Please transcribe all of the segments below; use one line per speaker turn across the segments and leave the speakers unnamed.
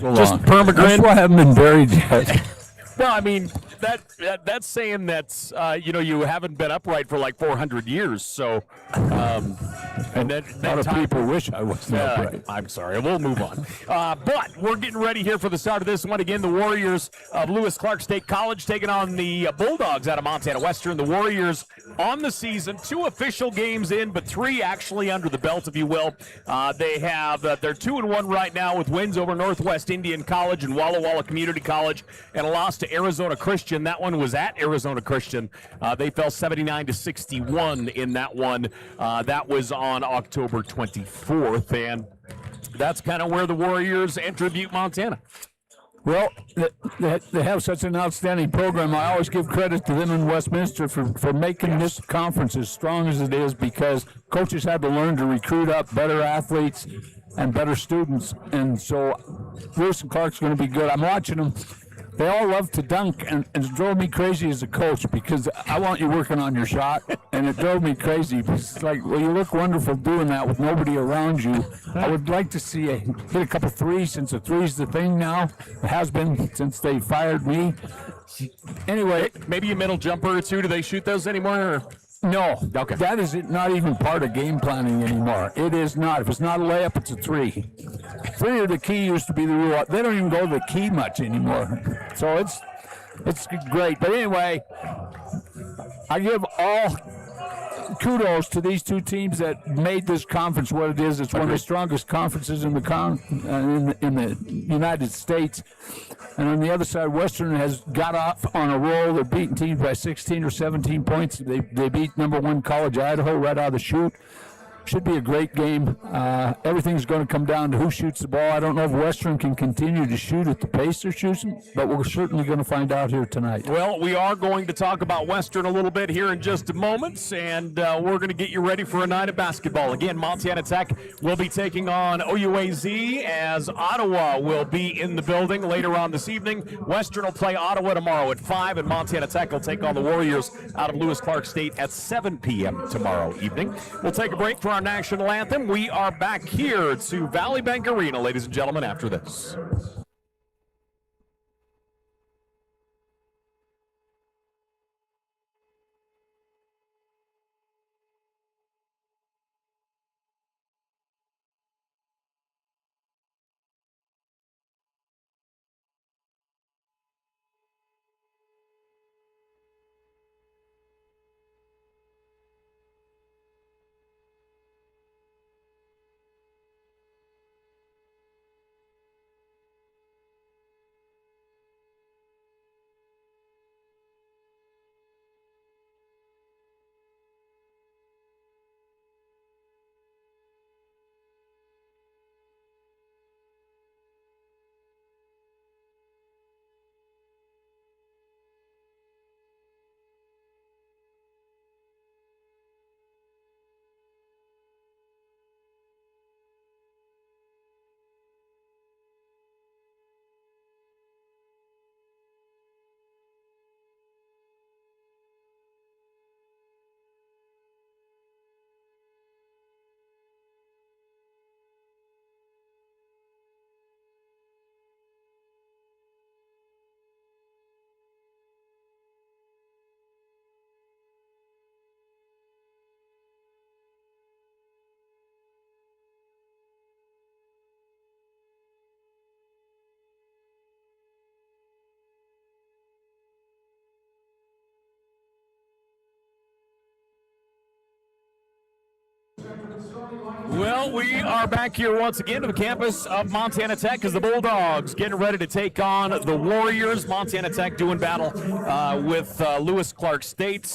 Just permagrin.
That's why I haven't been buried yet.
Well, I mean, that's saying that you haven't been upright for like 400 years. So, and
A lot of people wish I wasn't upright.
I'm sorry. We'll move on. But we're getting ready here for the start of this one. Again, the Warriors of Lewis Clark State College taking on the Bulldogs out of Montana Western. The Warriors on the season, 2 official games in, but 3 actually under the belt, if you will. They have they're 2-1 right now with wins over Northwest Indian College and Walla Walla Community College, and a loss to Arizona Christian. That one was at Arizona Christian. They fell 79-61 in that one. That was on October 24th, and that's kind of where the Warriors enter Butte, Montana.
Well, they have such an outstanding program. I always give credit to them in Westminster for making this conference as strong as it is, because coaches had to learn to recruit up better athletes and better students. And so Lewis and Clark's going to be good. I'm watching them. They all love to dunk, and it drove me crazy as a coach, because I want you working on your shot, and it drove me crazy. It's like, well, you look wonderful doing that with nobody around you. I would like to see you hit a couple threes, since the three's the thing now. It has been since they fired me. Anyway.
Maybe a middle jumper or two. Do they shoot those anymore? Or?
No.
Okay.
That is not even part of game planning anymore. It is not. If it's not a layup, it's a 3. 3 or the key used to be the rule. They don't even go to the key much anymore. So it's great. But anyway, I give all kudos to these 2 teams that made this conference what it is. It's one of the strongest conferences in the in the United States. And on the other side, Western has got off on a roll. They're beating teams by 16 or 17 points. They beat number 1 College Idaho right out of the chute. Should be a great game. Everything's going to come down to who shoots the ball. I don't know if Western can continue to shoot at the pace they're shooting, but we're certainly going to find out here tonight.
Well, we are going to talk about Western a little bit here in just a moment, and we're going to get you ready for a night of basketball. Again, Montana Tech will be taking on OUAZ, as Ottawa will be in the building later on this evening. Western will play Ottawa tomorrow at 5, and Montana Tech will take on the Warriors out of Lewis Clark State at 7 p.m. tomorrow evening. We'll take a break for our national anthem. We are back here to Valley Bank Arena, ladies and gentlemen, after this. Well, we are back here once again to the campus of Montana Tech as the Bulldogs getting ready to take on the Warriors. Montana Tech doing battle with Lewis Clark State.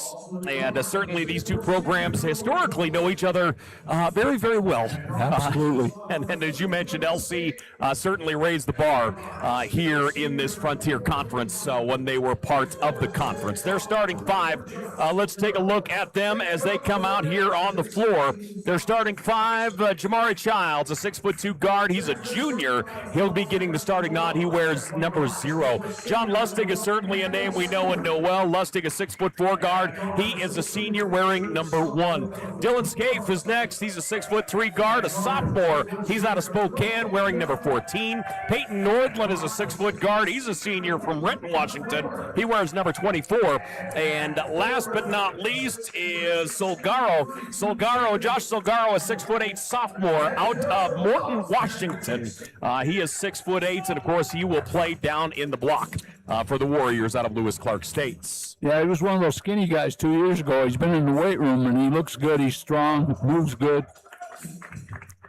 And certainly these 2 programs historically know each other very, very well.
Absolutely.
And as you mentioned, LC certainly raised the bar here in this Frontier Conference when they were part of the conference. They're starting 5. Let's take a look at them as they come out here on the floor. They're starting starting five. Jamari Childs, a 6'2" guard. He's a junior. He'll be getting the starting nod. He wears number 0. John Lustig is certainly a name we know and know well. Lustig, a 6'4" guard. He is a senior wearing number 1. Dylan Scaife is next. He's a 6'3" guard, a sophomore. He's out of Spokane wearing number 14. Peyton Nordland is a 6' guard. He's a senior from Renton, Washington. He wears number 24. And last but not least is Josh Solgaro, a 6'8" sophomore out of Morton, Washington. He is 6'8", and of course he will play down in the block for the Warriors out of Lewis Clark State.
Yeah, he was one of those skinny guys 2 years ago. He's been in the weight room, and he looks good. He's strong, moves good.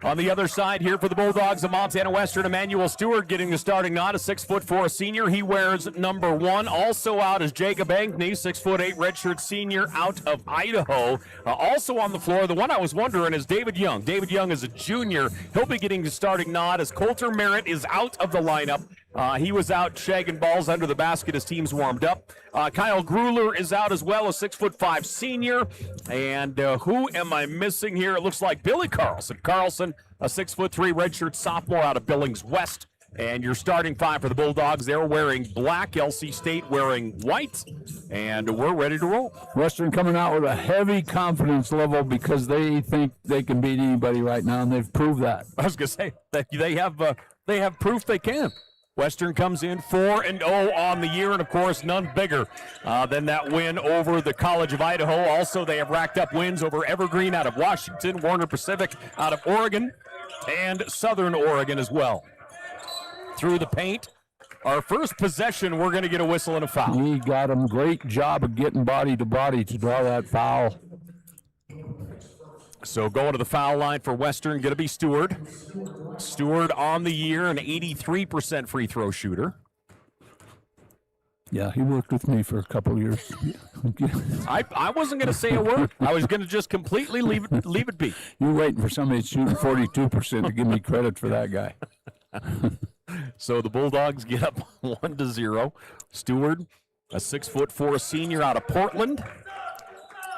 On the other side here for the Bulldogs of Montana Western, Emmanuel Stewart getting the starting nod, a 6'4" senior. He wears number 1. Also out is Jacob Ankney, 6'8" redshirt senior out of Idaho. Also on the floor, the one I was wondering is David Young. David Young is a junior. He'll be getting the starting nod as Coulter Merritt is out of the lineup. He was out shagging balls under the basket as teams warmed up. Kyle Grueller is out as well, a 6'5" senior. And who am I missing here? It looks like Billy Carlson. Carlson, a 6'3" redshirt sophomore out of Billings West. And your starting five for the Bulldogs, they're wearing black, LC State wearing white, and we're ready to roll.
Western coming out with a heavy confidence level because they think they can beat anybody right now, and they've proved that.
I was going to say, they have proof they can. Western comes in 4-0 on the year, and of course, none bigger than that win over the College of Idaho. Also, they have racked up wins over Evergreen out of Washington, Warner Pacific out of Oregon, and Southern Oregon as well. Through the paint, our first possession, we're going to get a whistle and a foul.
He got him. Great job of getting body to body to draw that foul.
So going to the foul line for Western, going to be Stewart. Stewart on the year, an 83% free throw shooter.
Yeah, he worked with me for a couple of years.
I wasn't going to say a word. I was going to just completely leave it be.
You're waiting for somebody shooting 42% to give me credit for that guy.
So the Bulldogs get up 1-0. Stewart, a 6'4" senior out of Portland,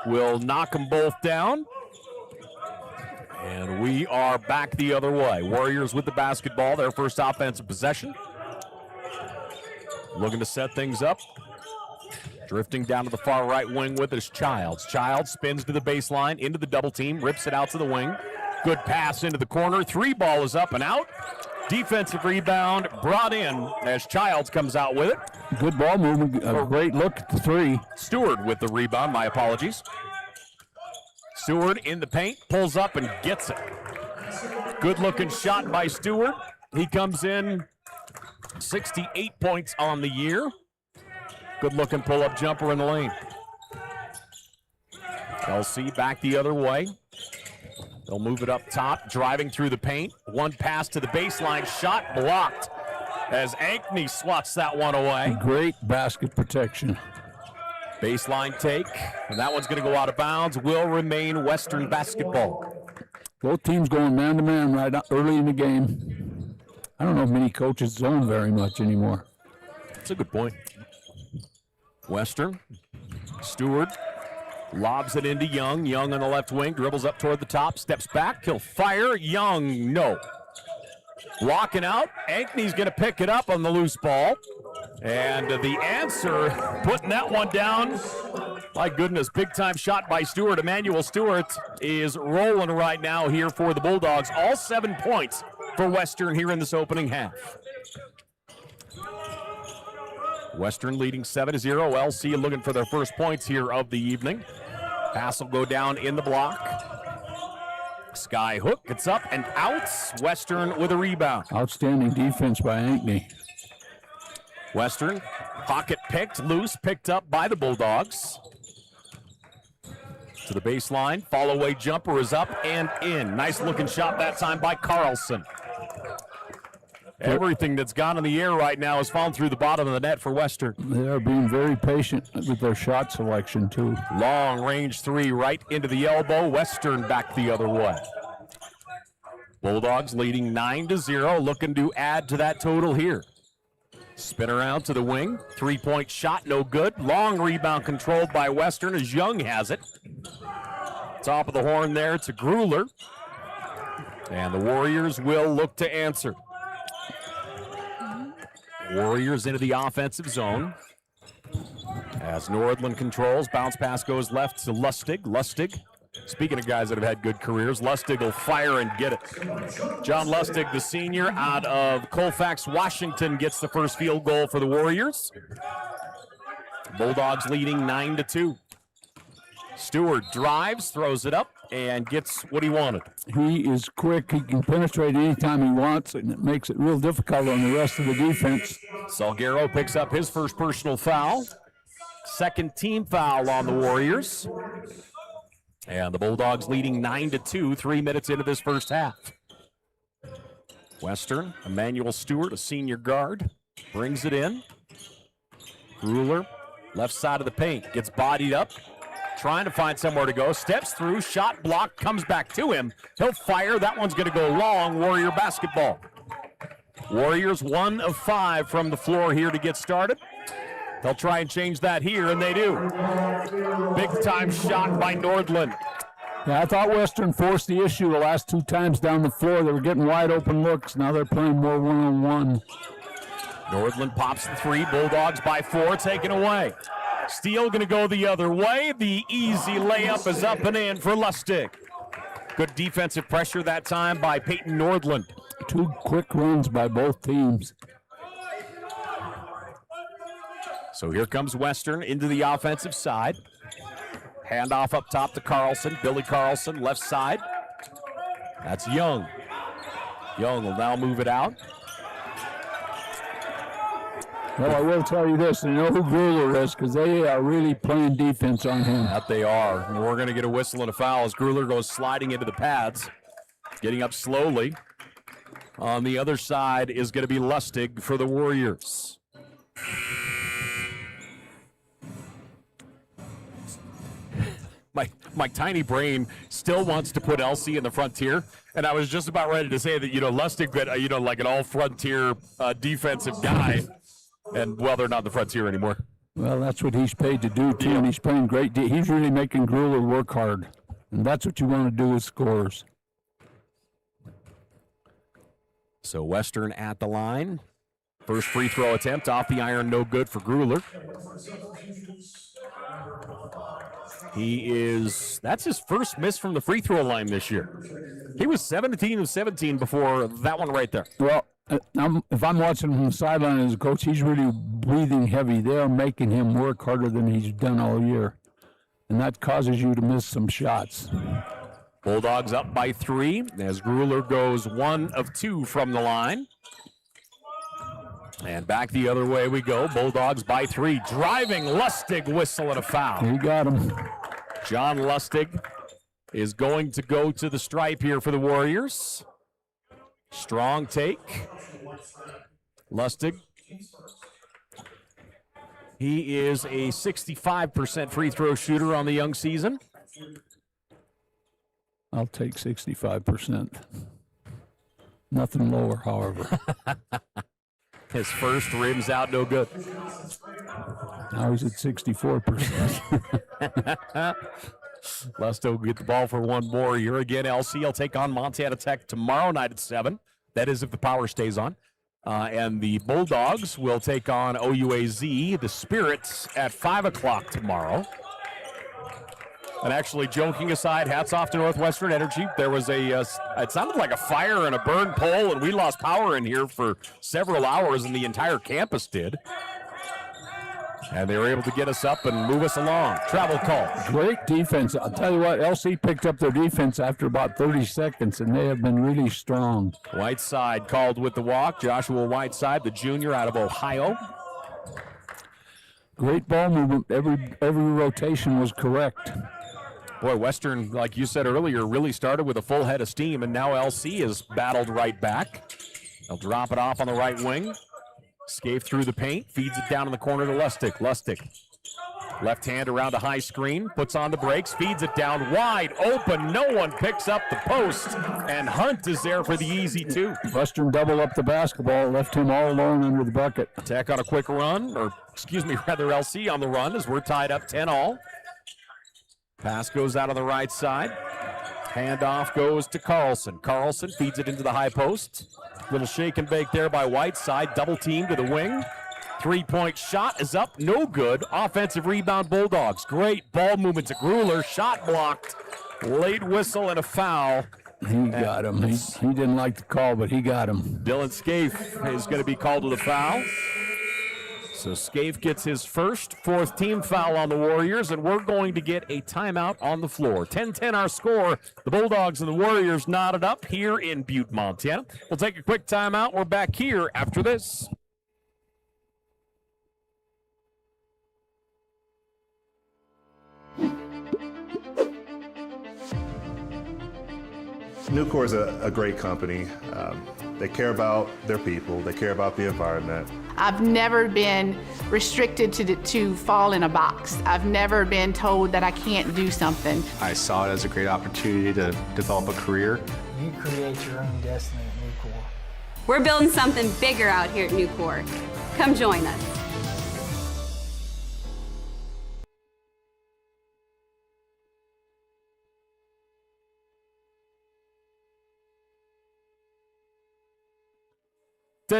will knock them both down. And we are back the other way. Warriors with the basketball, their first offensive possession. Looking to set things up. Drifting down to the far right wing with us, Childs. Childs spins to the baseline, into the double team, rips it out to the wing. Good pass into the corner. 3 ball is up and out. Defensive rebound brought in as Childs comes out with it.
Good ball movement. A great look at the 3.
Stewart with the rebound. My apologies. Stewart in the paint, pulls up and gets it. Good looking shot by Stewart. He comes in 68 points on the year. Good looking pull up jumper in the lane. LC back the other way. They'll move it up top, driving through the paint. One pass to the baseline, shot blocked as Ankney swats that one away.
Great basket protection.
Baseline take, and that one's going to go out of bounds. Will remain Western basketball.
Both teams going man-to-man right early in the game. I don't know if many coaches zone very much anymore.
That's a good point. Western, Stewart lobs it into Young. Young on the left wing, dribbles up toward the top, steps back, he'll fire. Young, no. Walking out, Ankney's going to pick it up on the loose ball. And the answer, putting that one down. My goodness, big-time shot by Stewart. Emmanuel Stewart is rolling right now here for the Bulldogs. All 7 points for Western here in this opening half. Western leading 7-0. LC looking for their first points here of the evening. Pass will go down in the block. Sky hook, it's up and out. Western with a rebound.
Outstanding defense by Ankney.
Western, pocket picked, loose, picked up by the Bulldogs. To the baseline, fall away jumper is up and in. Nice looking shot that time by Carlson. Everything that's gone in the air right now has fallen through the bottom of the net for Western.
They are being very patient with their shot selection, too.
Long range 3 right into the elbow. Western back the other way. Bulldogs leading 9-0, looking to add to that total here. Spin around to the wing. 3-point shot, no good. Long rebound controlled by Western as Young has it. Top of the horn there to Grueller. And the Warriors will look to answer. Warriors into the offensive zone. As Nordland controls, bounce pass goes left to Lustig. Lustig, speaking of guys that have had good careers, Lustig will fire and get it. John Lustig, the senior out of Colfax, Washington, gets the first field goal for the Warriors. Bulldogs leading 9-2. Stewart drives, throws it up, and gets what he wanted.
He is quick. He can penetrate anytime he wants, and it makes it real difficult on the rest of the defense.
Salguero picks up his first personal foul. Second team foul on the Warriors. And the Bulldogs leading 9-2, 3 minutes into this first half. Western, Emmanuel Stewart, a senior guard, brings it in. Grueller, left side of the paint, gets bodied up, trying to find somewhere to go, steps through, shot blocked, comes back to him. He'll fire. That one's going to go long. Warrior basketball. Warriors 1 of 5 from the floor here to get started. They'll try and change that here, and they do. Big-time shot by Nordland.
Yeah, I thought Western forced the issue the last 2 times down the floor. They were getting wide-open looks. Now they're playing more one-on-one.
Nordland pops the 3. Bulldogs by 4, taken away. Steele going to go the other way. The easy layup is up and in for Lustig. Good defensive pressure that time by Peyton Nordland.
2 quick runs by both teams.
So here comes Western into the offensive side. Handoff up top to Carlson. Billy Carlson, left side. That's Young. Young will now move it out.
Well, I will tell you this. They know who Grueller is because they are really playing defense on him.
That they are. And we're going to get a whistle and a foul as Grueller goes sliding into the pads. Getting up slowly. On the other side is going to be Lustig for the Warriors. My tiny brain still wants to put LC in the Frontier, and I was just about ready to say that, Lustig, like an all-Frontier defensive guy, and, well, they're not the Frontier anymore.
Well, that's what he's paid to do, too, and he's playing great. He's really making Grueller work hard, and that's what you want to do with scorers.
So Western at the line. First free throw attempt off the iron, no good for Grueller. That's his first miss from the free throw line this year. He was 17 of 17 before that one right there.
Well, if I'm watching from the sideline as a coach, he's really breathing heavy. They're making him work harder than he's done all year, and that causes you to miss some shots.
Bulldogs up by 3 as Grueller goes 1 of 2 from the line. And back the other way we go. Bulldogs by 3. Driving Lustig, whistle and a foul.
He got him.
John Lustig is going to go to the stripe here for the Warriors. Strong take. Lustig. He is a 65% free throw shooter on the young season.
I'll take 65%. Nothing lower, however.
His first rims out, no good.
Now he's at 64%.
Lusto will get the ball for one more. Here again, LC will take on Montana Tech tomorrow night at 7. That is if the power stays on. And the Bulldogs will take on OUAZ, the Spirits, at 5 o'clock tomorrow. And actually, joking aside, hats off to Northwestern Energy. There was it sounded like a fire and a burned pole, and we lost power in here for several hours, and the entire campus did. And they were able to get us up and move us along. Travel call.
Great defense. I'll tell you what, LC picked up their defense after about 30 seconds, and they have been really strong.
Whiteside called with the walk. Joshua Whiteside, the junior out of Ohio.
Great ball movement. Every rotation was correct.
Boy, Western, like you said earlier, really started with a full head of steam, and now LC is battled right back. They'll drop it off on the right wing. Scaife through the paint, feeds it down in the corner to Lustig. Lustig, left hand around a high screen, puts on the brakes, feeds it down wide open. No one picks up the post, and Hunt is there for the easy 2.
Western double up the basketball, left him all alone under the bucket.
Tech on a quick run, or excuse me, rather LC on the run as we're tied up 10-all. Pass goes out on the right side. Handoff goes to Carlson. Carlson feeds it into the high post. Little shake and bake there by Whiteside. Double team to the wing. 3-point shot is up. No good. Offensive rebound, Bulldogs. Great ball movement to Grueller. Shot blocked. Late whistle and a foul.
He got him. He didn't like the call, but he got him.
Dylan Scaife is going to be called to the foul. So Scaife gets his first fourth team foul on the Warriors, and we're going to get a timeout on the floor. 10-10 our score. The Bulldogs and the Warriors knotted up here in Butte, Montana. We'll take a quick timeout. We're back here after this.
Nucor is a great company. They care about their people. They care about the environment.
I've never been restricted to fall in a box. I've never been told that I can't do something.
I saw it as a great opportunity to develop a career.
You create your own destiny at Nucor.
We're building something bigger out here at Nucor. Come join us.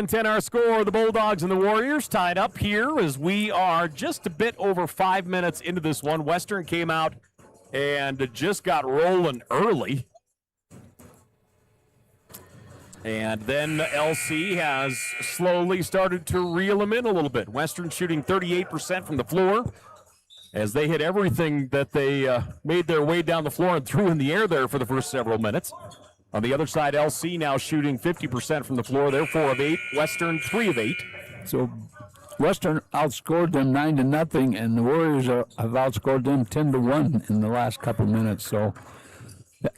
Ten our score. The Bulldogs and the Warriors tied up here as we are just a bit over 5 minutes into this one. Western came out and just got rolling early. And then LC has slowly started to reel them in a little bit. Western shooting 38% from the floor as they hit everything that they made their way down the floor and threw in the air there for the first several minutes. On the other side, LC now shooting 50% from the floor. They're 4 of 8. Western 3 of 8.
So Western outscored them 9-0, and the Warriors have outscored them 10-1 in the last couple of minutes. So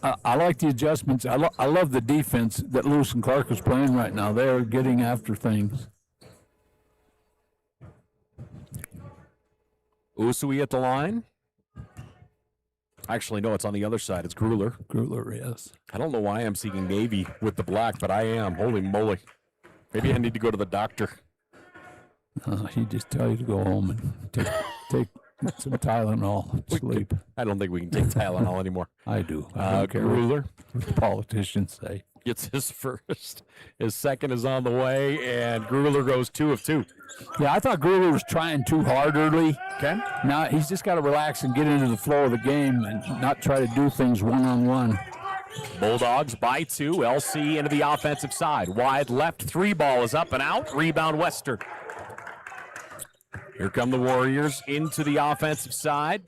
I like the adjustments. I love the defense that Lewis and Clark is playing right now. They're getting after things.
Usui at the line. Actually, no, it's on the other side. It's Grueller.
Grueller, yes.
I don't know why I'm seeing navy with the black, but I am. Holy moly. Maybe I need to go to the doctor.
He'd just tell you to go home and take some Tylenol, sleep.
I don't think we can take Tylenol anymore.
I do. I don't care
Grueller
what the politicians say.
gets his first. His second is on the way, and Grueller goes 2 of 2.
Yeah, I thought Grueller was trying too hard early.
Okay.
Now he's just got to relax and get into the flow of the game and not try to do things one-on-one.
Bulldogs by 2. LC into the offensive side. Wide left 3 ball is up and out. Rebound Western. Here come the Warriors into the offensive side.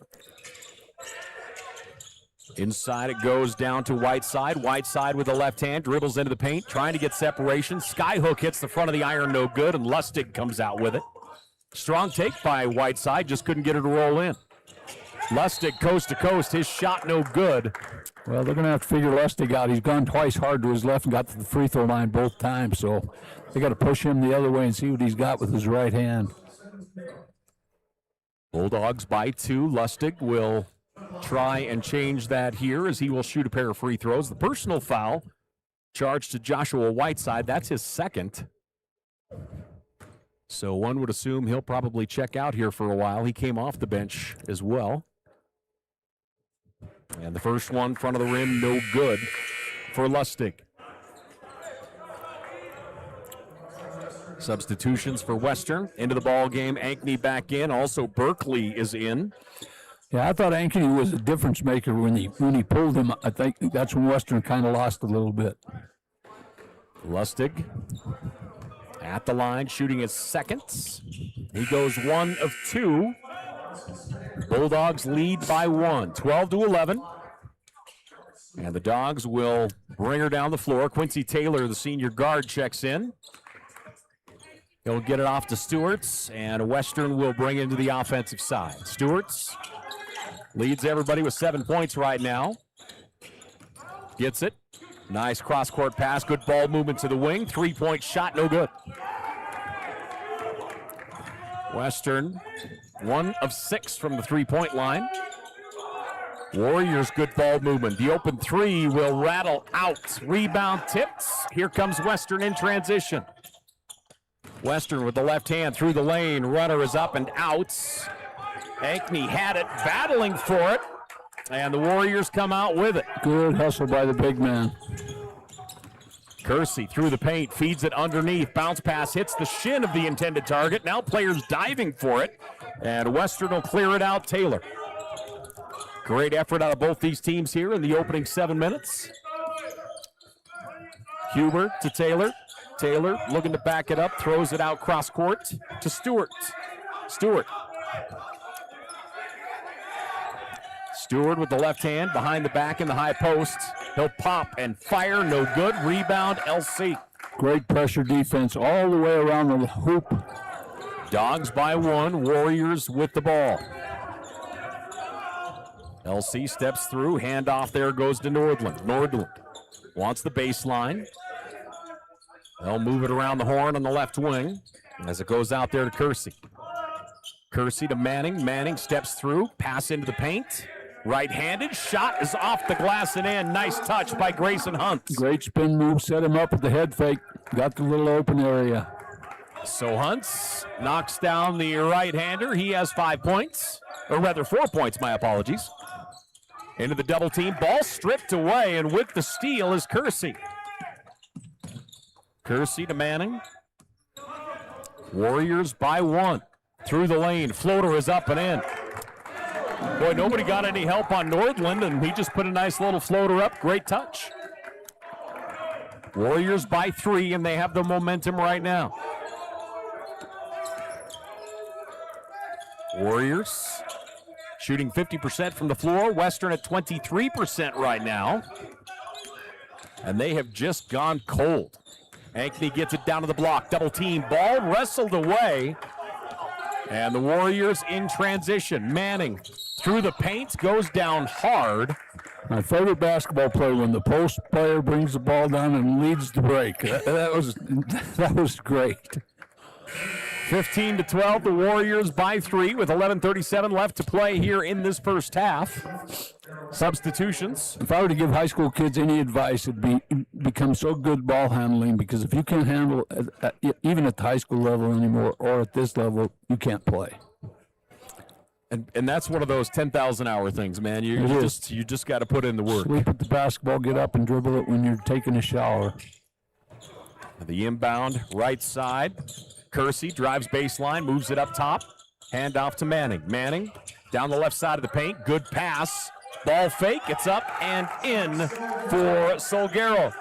Inside it goes down to Whiteside. Whiteside with the left hand, dribbles into the paint, trying to get separation. Skyhook hits the front of the iron, no good, and Lustig comes out with it. Strong take by Whiteside, just couldn't get it to roll in. Lustig coast to coast, his shot no good.
Well, they're going to have to figure Lustig out. He's gone twice hard to his left and got to the free throw line both times, so they got to push him the other way and see what he's got with his right hand.
Bulldogs by 2. Lustig will try and change that here as he will shoot a pair of free throws. The personal foul charged to Joshua Whiteside. That's his second. So one would assume he'll probably check out here for a while. He came off the bench as well. And the first one, front of the rim, no good for Lustig. Substitutions for Western. Into the ball game, Ankney back in. Also, Berkeley is in.
Yeah, I thought Ankney was a difference maker when he pulled him. I think that's when Western kind of lost a little bit.
Lustig at the line, shooting his second. He goes 1 of 2. Bulldogs lead by 1, 12-11. And the Dogs will bring her down the floor. Quincy Taylor, the senior guard, checks in. He'll get it off to Stewarts, and Western will bring it into the offensive side. Stewarts leads everybody with 7 points right now. Gets it. Nice cross-court pass. Good ball movement to the wing. 3-point shot, no good. Western, 1 of 6 from the 3-point line. Warriors, good ball movement. The open 3 will rattle out. Rebound tips. Here comes Western in transition. Western with the left hand through the lane. Runner is up and out. Ankney had it, battling for it. And the Warriors come out with it.
Good hustle by the big man.
Kersey through the paint, feeds it underneath. Bounce pass hits the shin of the intended target. Now players diving for it. And Western will clear it out. Taylor. Great effort out of both these teams here in the opening 7 minutes. Huber to Taylor. Taylor looking to back it up, throws it out cross court to Stewart. Stewart with the left hand behind the back in the high post. He'll pop and fire, no good. Rebound, LC.
Great pressure defense all the way around the hoop.
Dogs by 1, Warriors with the ball. LC steps through, handoff there goes to Nordland. Nordland wants the baseline. They'll move it around the horn on the left wing as it goes out there to Kersey. Kersey to Manning. Manning steps through, pass into the paint. Right-handed, shot is off the glass and in. Nice touch by Grayson Hunt.
Great spin move, set him up with the head fake. Got the little open area.
So Hunt knocks down the right-hander. He has 5 points, or rather 4 points, my apologies. Into the double team, ball stripped away, and with the steal is Kersey. Kersey to Manning. Warriors by 1. Through the lane, floater is up and in. Boy, nobody got any help on Nordland, and he just put a nice little floater up. Great touch. Warriors by 3, and they have the momentum right now. Warriors shooting 50% from the floor. Western at 23% right now. And they have just gone cold. Ankney gets it down to the block. Double team. Ball wrestled away. And the Warriors in transition. Manning through the paint, goes down hard.
My favorite basketball play when the post player brings the ball down and leads the break. That was great.
15-12, the Warriors by 3 with 11:37 left to play here in this first half. Substitutions.
If I were to give high school kids any advice, it'd become so good ball handling, because if you can't handle even at the high school level anymore or at this level, you can't play.
And that's one of those 10,000-hour things, man. You just got to put in the work.
Sleep at the basketball, get up and dribble it when you're taking a shower.
The inbound right side. Kersey drives baseline, moves it up top. Hand off to Manning. Manning down the left side of the paint. Good pass. Ball fake. It's up and in for Solguero.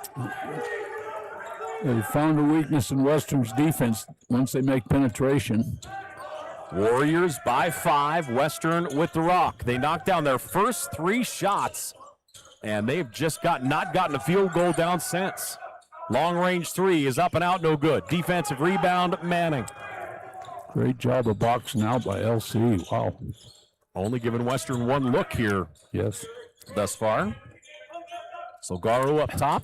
They found a weakness in Western's defense once they make penetration.
Warriors by 5. Western with the rock. They knocked down their first 3 shots, and they've just not gotten a field goal down since. Long-range 3 is up and out, no good. Defensive rebound, Manning.
Great job of boxing out by LC. Wow.
Only giving Western 1 look here.
Yes.
Thus far. Solguero up top.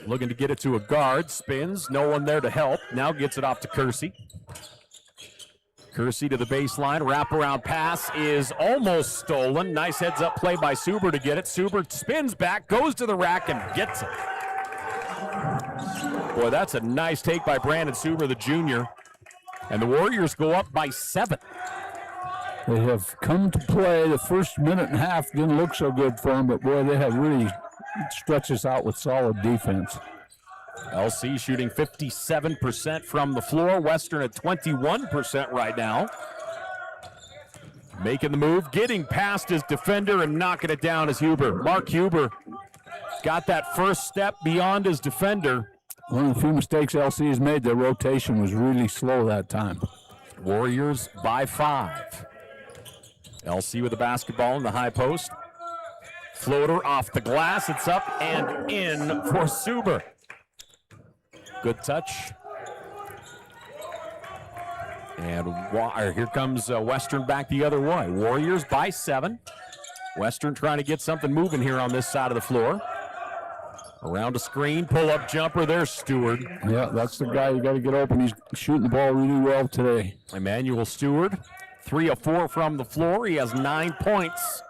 Looking to get it to a guard. Spins. No one there to help. Now gets it off to Kersey. Kersey to the baseline. Wraparound pass is almost stolen. Nice heads-up play by Suber to get it. Suber spins back, goes to the rack, and gets it. Boy, that's a nice take by Brandon Suber, the junior. And the Warriors go up by 7.
They have come to play. The first minute and a half didn't look so good for them, but boy, they have really stretched us out with solid defense.
LC shooting 57% from the floor. Western at 21% right now. Making the move, getting past his defender and knocking it down is Huber. Mark Huber got that first step beyond his defender.
One of the few mistakes LC has made, their rotation was really slow that time.
Warriors by 5. LC with the basketball in the high post. Floater off the glass. It's up and in for Suber. Good touch. And here comes Western back the other way. Warriors by 7. Western trying to get something moving here on this side of the floor. Around a screen, pull-up jumper. There's Stewart.
Yeah, that's the guy you got to get open. He's shooting the ball really well today.
Emmanuel Stewart, 3 of 4 from the floor. He has 9 points.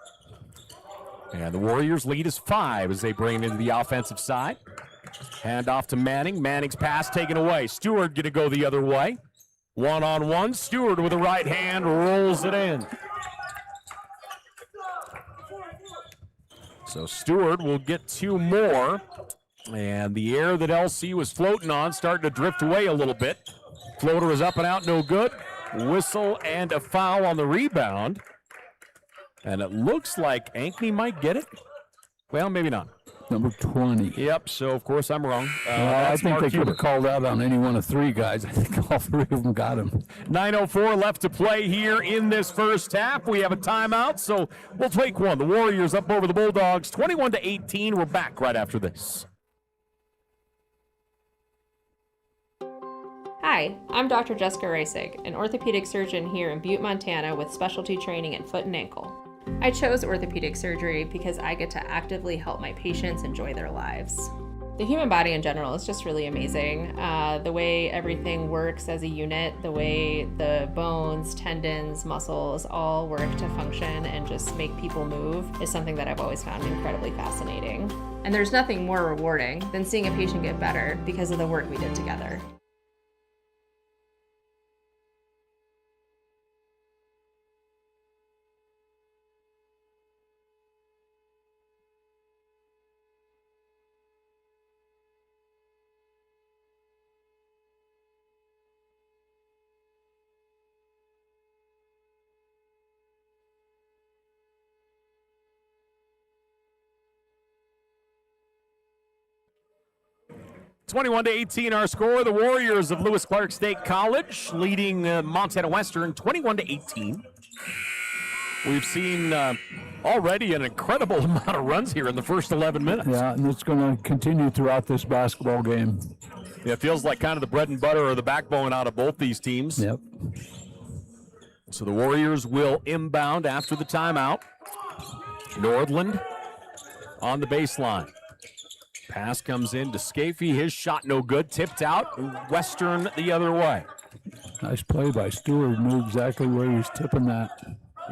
And the Warriors lead is 5 as they bring it into the offensive side. Hand off to Manning. Manning's pass taken away. Stewart going to go the other way. One-on-one. Stewart with the right hand rolls it in. So Stewart will get 2 more. And the air that LC was floating on starting to drift away a little bit. Floater is up and out, no good. Whistle and a foul on the rebound. And it looks like Ankney might get it. Well, maybe not.
Number 20.
Yep, so of course I'm wrong.
I think
Mark
they could
Huber.
have called out on any one of 3 guys. I think all 3 of them got him.
9:04 left to play here in this first half. We have a timeout, so we'll take one. The Warriors up over the Bulldogs, 21-18. We're back right after this.
Hi, I'm Dr. Jessica Reisig, an orthopedic surgeon here in Butte, Montana with specialty training in foot and ankle. I chose orthopedic surgery because I get to actively help my patients enjoy their lives. The human body in general is just really amazing. The way everything works as a unit, the way the bones, tendons, muscles all work to function and just make people move is something that I've always found incredibly fascinating. And there's nothing more rewarding than seeing a patient get better because of the work we did together.
Twenty-one to 18 our score. The Warriors of Lewis Clark State College leading Montana Western 21 to 18. We've seen already an incredible amount of runs here in the first 11 minutes.
Yeah, and it's going to continue throughout this basketball game.
Yeah, it feels like kind of the bread and butter or the backbone out of both these teams.
Yep.
So the Warriors will inbound after the timeout. Nordland on the baseline. Pass comes in to Scafie. His shot no good. Tipped out. Western the other way.
Nice play by Stewart. Knew exactly where he was tipping that.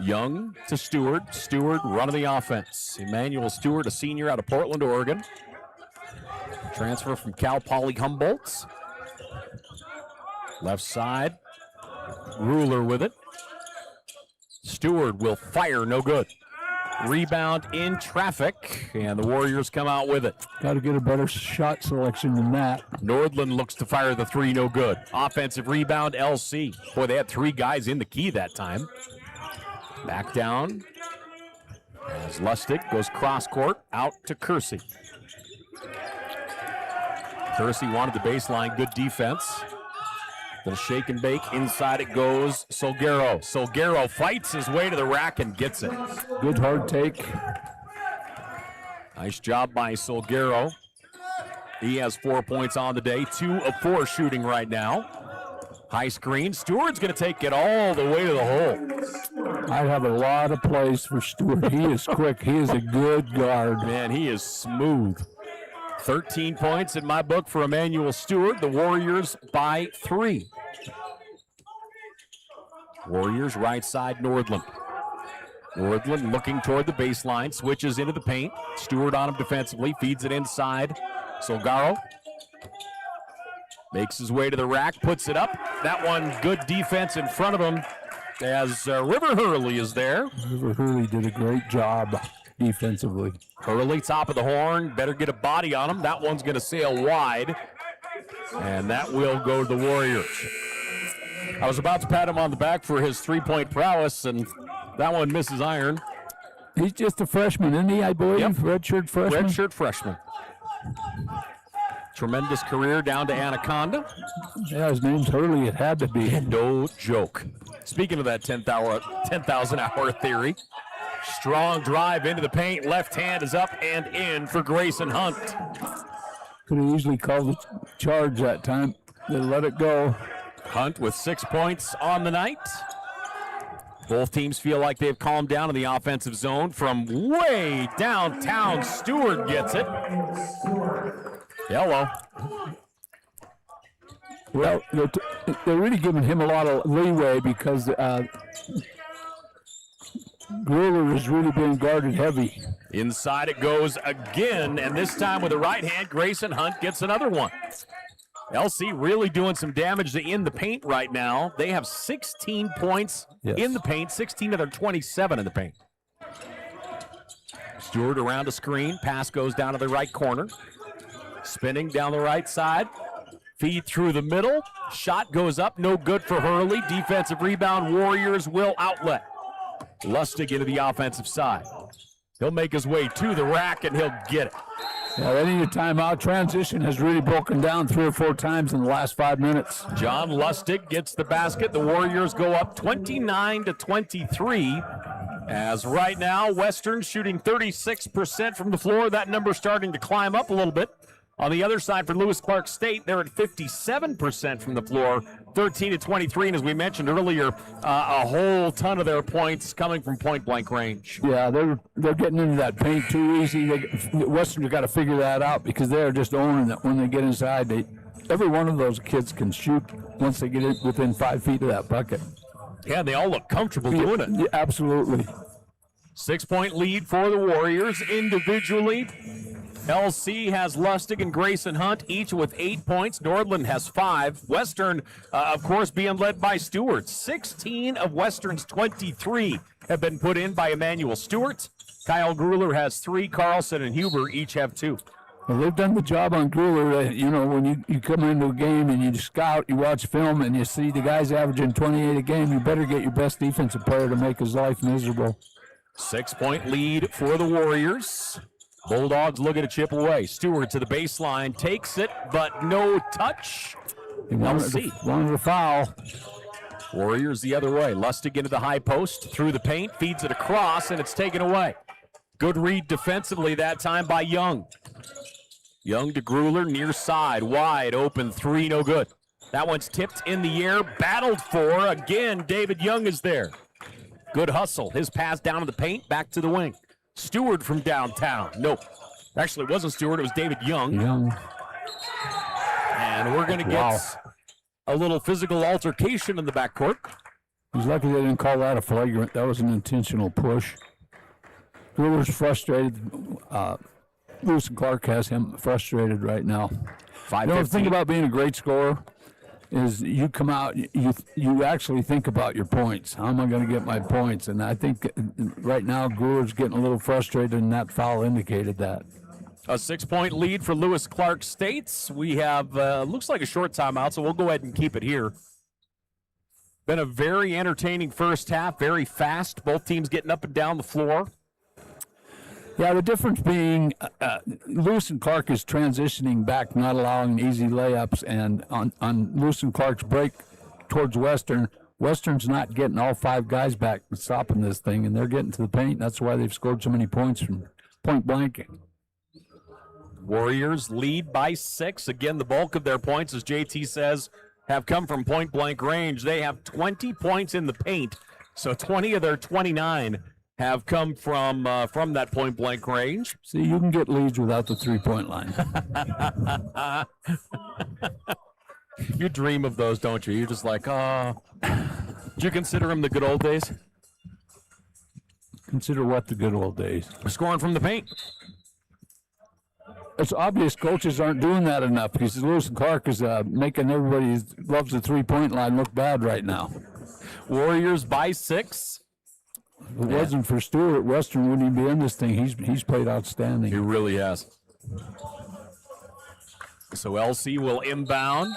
Young to Stewart. Stewart running the offense. Emmanuel Stewart, a senior out of Portland, Oregon. Transfer from Cal Poly Humboldt. Left side. Ruler with it. Stewart will fire, no good. Rebound in traffic, and the Warriors come out with it.
Got to get a better shot selection than that.
Nordland looks to fire the 3, no good. Offensive rebound, LC. Boy, they had 3 guys in the key that time. Back down as Lustig goes cross court out to Kersey. Kersey wanted the baseline, good defense. Little shake and bake, inside it goes Solguero. Solguero fights his way to the rack and gets it.
Good hard take.
Nice job by Solguero. He has 4 points on the day, 2 of 4 shooting right now. High screen, Stewart's gonna take it all the way to the hole.
I'd have a lot of plays for Stewart. He is quick, he is a good guard.
Man, he is smooth. 13 points in my book for Emmanuel Stewart. The Warriors by 3. Warriors right side, Nordland. Nordland looking toward the baseline, switches into the paint. Stewart on him defensively, feeds it inside. Solguero makes his way to the rack, puts it up. That one, good defense in front of him as River Hurley is there.
River Hurley did a great job defensively.
Hurley, top of the horn, better get a body on him. That one's going to sail wide, and that will go to the Warriors. I was about to pat him on the back for his three-point prowess, and that one misses iron.
He's just a freshman, isn't he, I believe?
Yep.
Redshirt freshman?
Redshirt freshman. Tremendous career down to Anaconda.
Yeah, his name's Hurley. It had to be.
No joke. Speaking of that 10,000-hour theory, strong drive into the paint. Left hand is up and in for Grayson Hunt.
Could have easily called the charge that time. They let it go.
Hunt with 6 points on the night. Both teams feel like they've calmed down in the offensive zone from way downtown. Stewart gets it. Hello.
Well, they're really giving him a lot of leeway because Gruler is really being guarded heavy.
Inside it goes again, and this time with the right hand, Grayson Hunt gets another one. LC really doing some damage in the paint right now. They have 16 points in the paint, 16 of their 27 in the paint. Stewart around a screen. Pass goes down to the right corner. Spinning down the right side. Feed through the middle. Shot goes up. No good for Hurley. Defensive rebound. Warriors will outlet. Lustig into the offensive side. He'll make his way to the rack, and he'll get it.
Yeah, they need a timeout. Transition has really broken down 3 or 4 times in the last 5 minutes.
John Lustig gets the basket. The Warriors go up 29-23. As right now, Western shooting 36% from the floor. That number starting to climb up a little bit. On the other side for Lewis Clark State, they're at 57% from the floor, 13-23. And as we mentioned earlier, a whole ton of their points coming from point-blank range.
Yeah, they're getting into that paint too easy. Western's got to figure that out because they're just owning it when they get inside. Every one of those kids can shoot once they get it within 5 feet of that bucket.
Yeah, they all look comfortable doing it.
Yeah, absolutely.
6-point lead for the Warriors individually. LC has Lustig and Grayson Hunt, each with 8 points. Nordland has 5. Western, of course, being led by Stewart. 16 of Western's 23 have been put in by Emmanuel Stewart. Kyle Gruler has 3. Carlson and Huber each have 2.
Well, they've done the job on Gruler. You know, when you come into a game and you scout, you watch film, and you see the guy's averaging 28 a game, you better get your best defensive player to make his life miserable.
6-point lead for the Warriors. Bulldogs looking to chip away. Stewart to the baseline, takes it, but no touch.
Wanted a foul.
Warriors the other way. Lustig into the high post, through the paint, feeds it across, and it's taken away. Good read defensively that time by Young. Young to Gruler, near side, wide open 3, no good. That one's tipped in the air, battled for. Again, David Young is there. Good hustle. His pass down to the paint, back to the wing. Stewart from downtown. Nope. Actually, it wasn't Stewart. It was David Young. And we're going to get a little physical altercation in the backcourt.
He's lucky they didn't call that a flagrant. That was an intentional push. Gruler's frustrated. Lewis and Clark has him frustrated right now. The thing about being a great scorer is you come out, you actually think about your points. How am I going to get my points? And I think right now Gruler's getting a little frustrated, and that foul indicated that.
A 6-point lead for Lewis Clark State. We have, looks like a short timeout, so we'll go ahead and keep it here. Been a very entertaining first half, very fast. Both teams getting up and down the floor.
Yeah, the difference being Lewis and Clark is transitioning back, not allowing easy layups, and on Lewis and Clark's break towards Western, Western's not getting all 5 guys back and stopping this thing, and they're getting to the paint. That's why they've scored so many points from point blanking.
Warriors lead by 6. Again, the bulk of their points, as JT says, have come from point blank range. They have 20 points in the paint, so 20 of their 29 have come from that point-blank range.
See, you can get leads without the three-point line.
You dream of those, don't you? You're just like, oh. Do you consider them the good old days?
Consider what the good old days?
Scoring from the paint.
It's obvious coaches aren't doing that enough because Lewis and Clark is making everybody who loves the three-point line look bad right now.
Warriors by 6.
If it wasn't for Stewart, Western wouldn't even be in this thing. He's played outstanding.
He really has. So LC will inbound.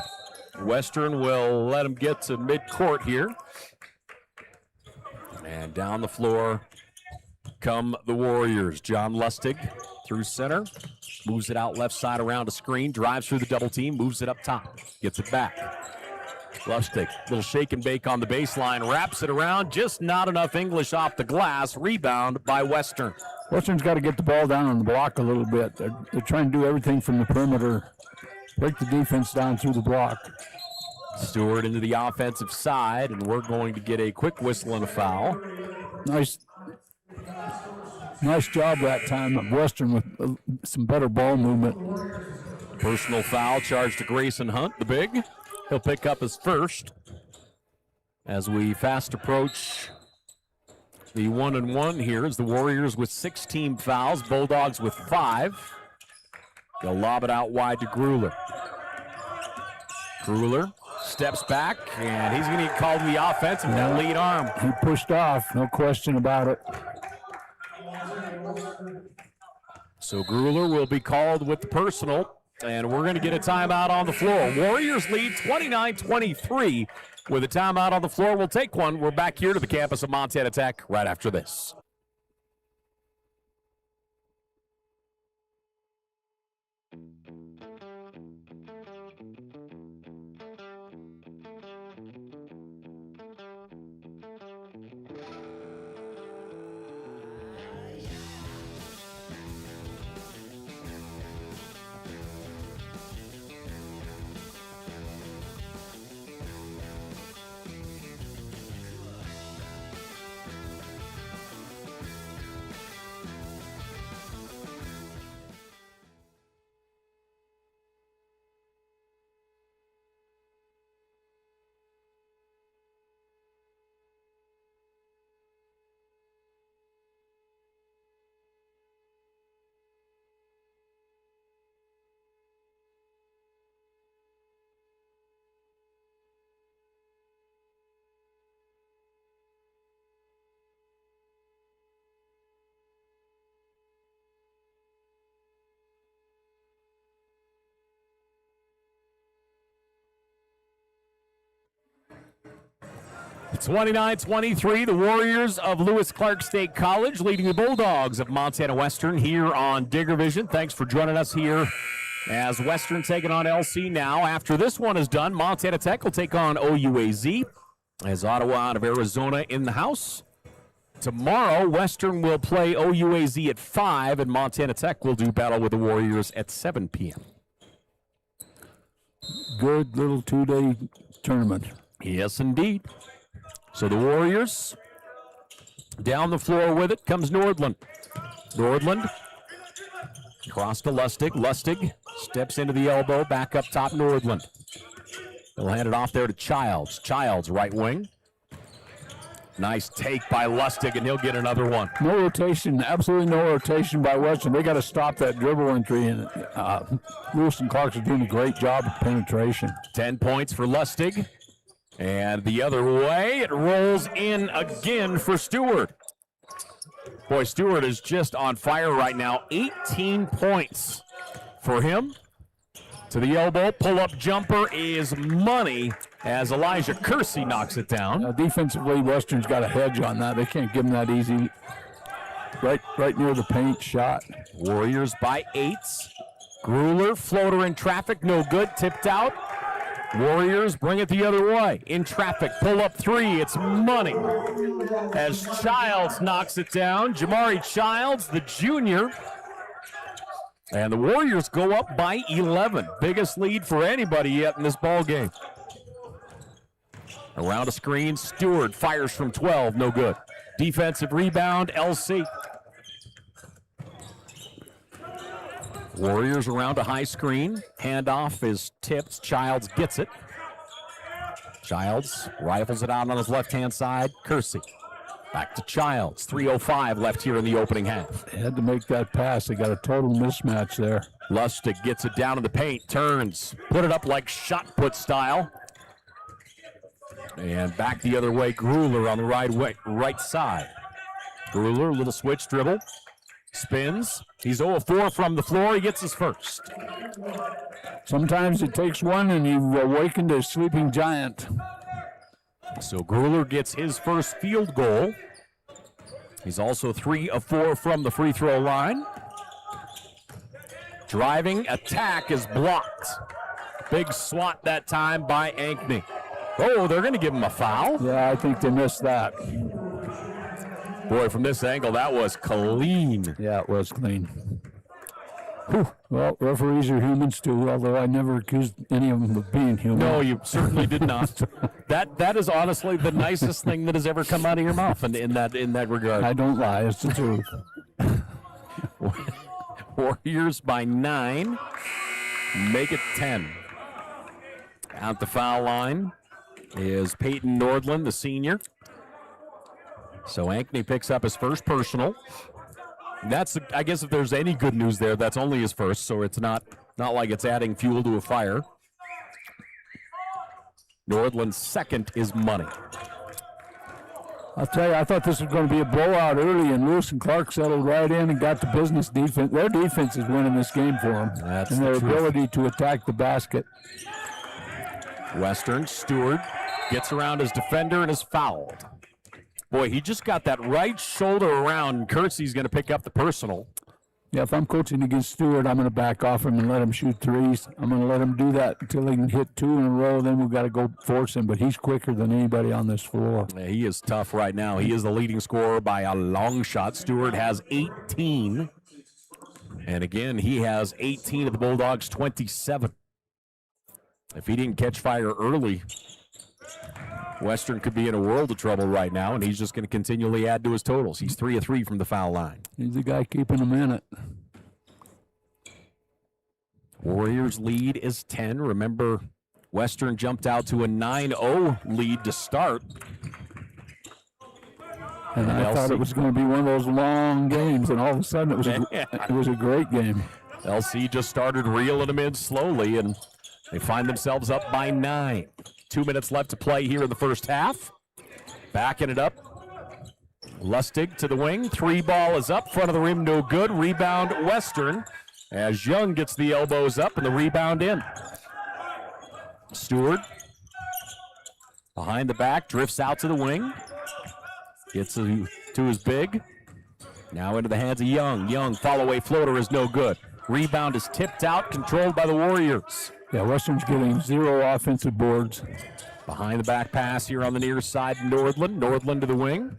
Western will let him get to midcourt here. And down the floor come the Warriors. John Lustig through center. Moves it out left side around a screen. Drives through the double team. Moves it up top. Gets it back. Lustig, little shake and bake on the baseline, wraps it around, just not enough English off the glass. Rebound by Western.
Western's got to get the ball down on the block a little bit. They're trying to do everything from the perimeter, break the defense down through the block.
Stewart into the offensive side, and we're going to get a quick whistle and a foul.
Nice job that time of Western with some better ball movement.
Personal foul charged to Grayson Hunt, the big. He'll pick up his first as we fast approach the 1-and-1 here as the Warriors with 6 team fouls, Bulldogs with 5. They'll lob it out wide to Gruler. Gruler steps back, and he's going to get called to the offense with that lead arm.
He pushed off, no question about it.
So Grueller will be called with the personal, and we're going to get a timeout on the floor. Warriors lead 29-23 with a timeout on the floor. We'll take one. We're back here to the campus of Montana Tech right after this. It's 29-23, the Warriors of Lewis Clark State College leading the Bulldogs of Montana Western here on Digger Vision. Thanks for joining us here as Western taking on LC now. After this one is done, Montana Tech will take on OUAZ as Ottawa out of Arizona in the house. Tomorrow, Western will play OUAZ at 5, and Montana Tech will do battle with the Warriors at 7 p.m.
Good little 2-day tournament.
Yes, indeed. So the Warriors down the floor with it comes Nordland. Nordland cross to Lustig. Lustig steps into the elbow, back up top Nordland. He'll hand it off there to Childs. Childs, right wing. Nice take by Lustig, and he'll get another one.
No rotation, absolutely no rotation by Western. They got to stop that dribble entry, and Lewis and Clark are doing a great job of penetration.
10 points for Lustig. And the other way, it rolls in again for Stewart. Boy, Stewart is just on fire right now. 18 points for him. To the elbow, pull-up jumper is money as Elijah Kersey knocks it down.
Defensively, Western's got a hedge on that. They can't give him that easy. Right near the paint shot.
Warriors by 8. Grueller, floater in traffic, no good, tipped out. Warriors bring it the other way. In traffic, pull up 3, it's money. As Childs knocks it down, Jamari Childs, the junior. And the Warriors go up by 11. Biggest lead for anybody yet in this ball game. Around a screen, Stewart fires from 12, no good. Defensive rebound, LC. Warriors around a high screen. Handoff is tipped. Childs gets it. Childs rifles it out on his left-hand side. Kersey back to Childs. 3:05 left here in the opening half.
They had to make that pass. They got a total mismatch there.
Lustig gets it down in the paint. Turns. Put it up like shot put style. And back the other way. Grueller on the right side. Grueller, little switch dribble. Spins. He's 0-4 from the floor. He gets his first.
Sometimes it takes one and you've awakened a sleeping giant.
So Grueller gets his first field goal. He's also 3 of 4 from the free throw line. Driving attack is blocked. Big swat that time by Ankney. Oh, they're going to give him a foul.
Yeah, I think they missed that.
Boy, from this angle, that was clean.
Yeah, it was clean. Whew. Well, referees are humans too, although I never accused any of them of being human.
No, you certainly did not. That is honestly the nicest thing that has ever come out of your mouth in that regard.
I don't lie, it's the truth.
Warriors by 9. Make it 10. At the foul line is Peyton Nordland, the senior. So Ankney picks up his first personal. That's, I guess, if there's any good news there, that's only his first, so it's not like it's adding fuel to a fire. Nordland's second is money.
I'll tell you, I thought this was going to be a blowout early, and Lewis and Clark settled right in and got the business defense. Their defense is winning this game for them, and their ability to attack the basket.
Western, Stewart gets around his defender and is fouled. Boy, he just got that right shoulder around, and Kersey's going to pick up the personal.
Yeah, if I'm coaching against Stewart, I'm going to back off him and let him shoot threes. I'm going to let him do that until he can hit 2 in a row. Then we've got to go force him, but he's quicker than anybody on this floor.
Yeah, he is tough right now. He is the leading scorer by a long shot. Stewart has 18. And again, he has 18 of the Bulldogs' 27. If he didn't catch fire early, Western could be in a world of trouble right now, and he's just going to continually add to his totals. He's 3 of 3 from the foul line.
He's the guy keeping them in it.
Warriors lead is 10. Remember, Western jumped out to a 9-0 lead to start.
And I thought it was going to be one of those long games, and all of a sudden it was a great game.
LC just started reeling them in slowly, and they find themselves up by 9. 2 minutes left to play here in the first half. Backing it up. Lustig to the wing. 3 ball is up. Front of the rim, no good. Rebound, Western. As Young gets the elbows up and the rebound in. Stewart behind the back, drifts out to the wing. Gets to his big. Now into the hands of Young. Young, follow-away floater is no good. Rebound is tipped out, controlled by the Warriors.
Yeah, Western's getting 0 offensive boards.
Behind the back pass here on the near side, Nordland. Nordland to the wing.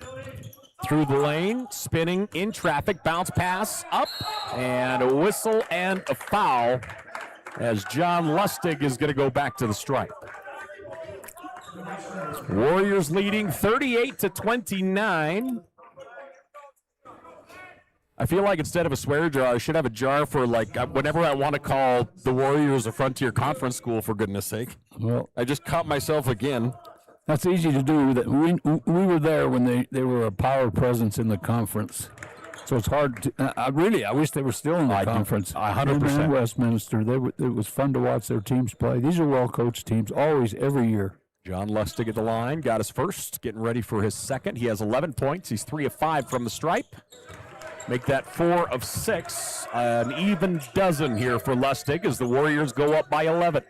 Through the lane, spinning in traffic, bounce pass up, and a whistle and a foul as John Lustig is going to go back to the stripe. Warriors leading 38-29. I feel like instead of a swear jar, I should have a jar for, like, whenever I want to call the Warriors a Frontier Conference school, for goodness sake.
Well,
I just caught myself again.
that's easy to do. That we were there when they were a power presence in the conference. So it's hard to, I wish they were still in the conference.
100%.
And Westminster, it was fun to watch their teams play. These are well-coached teams, always, every year.
John Lustig at the line, got his first, getting ready for his second. He has 11 points. He's 3 of 5 from the stripe. Make that 4 of 6. An even dozen here for Lustig as the Warriors go up by 11.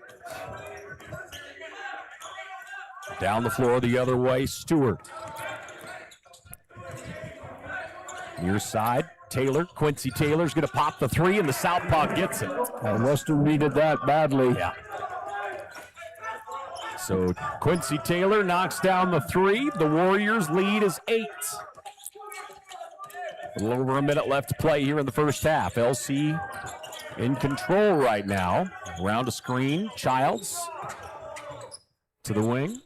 Down the floor the other way, Stewart. Near side, Taylor. Quincy Taylor's going to pop the 3, and the southpaw gets it.
Western needed that badly.
Yeah. So Quincy Taylor knocks down the 3. The Warriors lead is 8. A little over a minute left to play here in the first half. LC in control right now. Around a screen, Childs to the wing.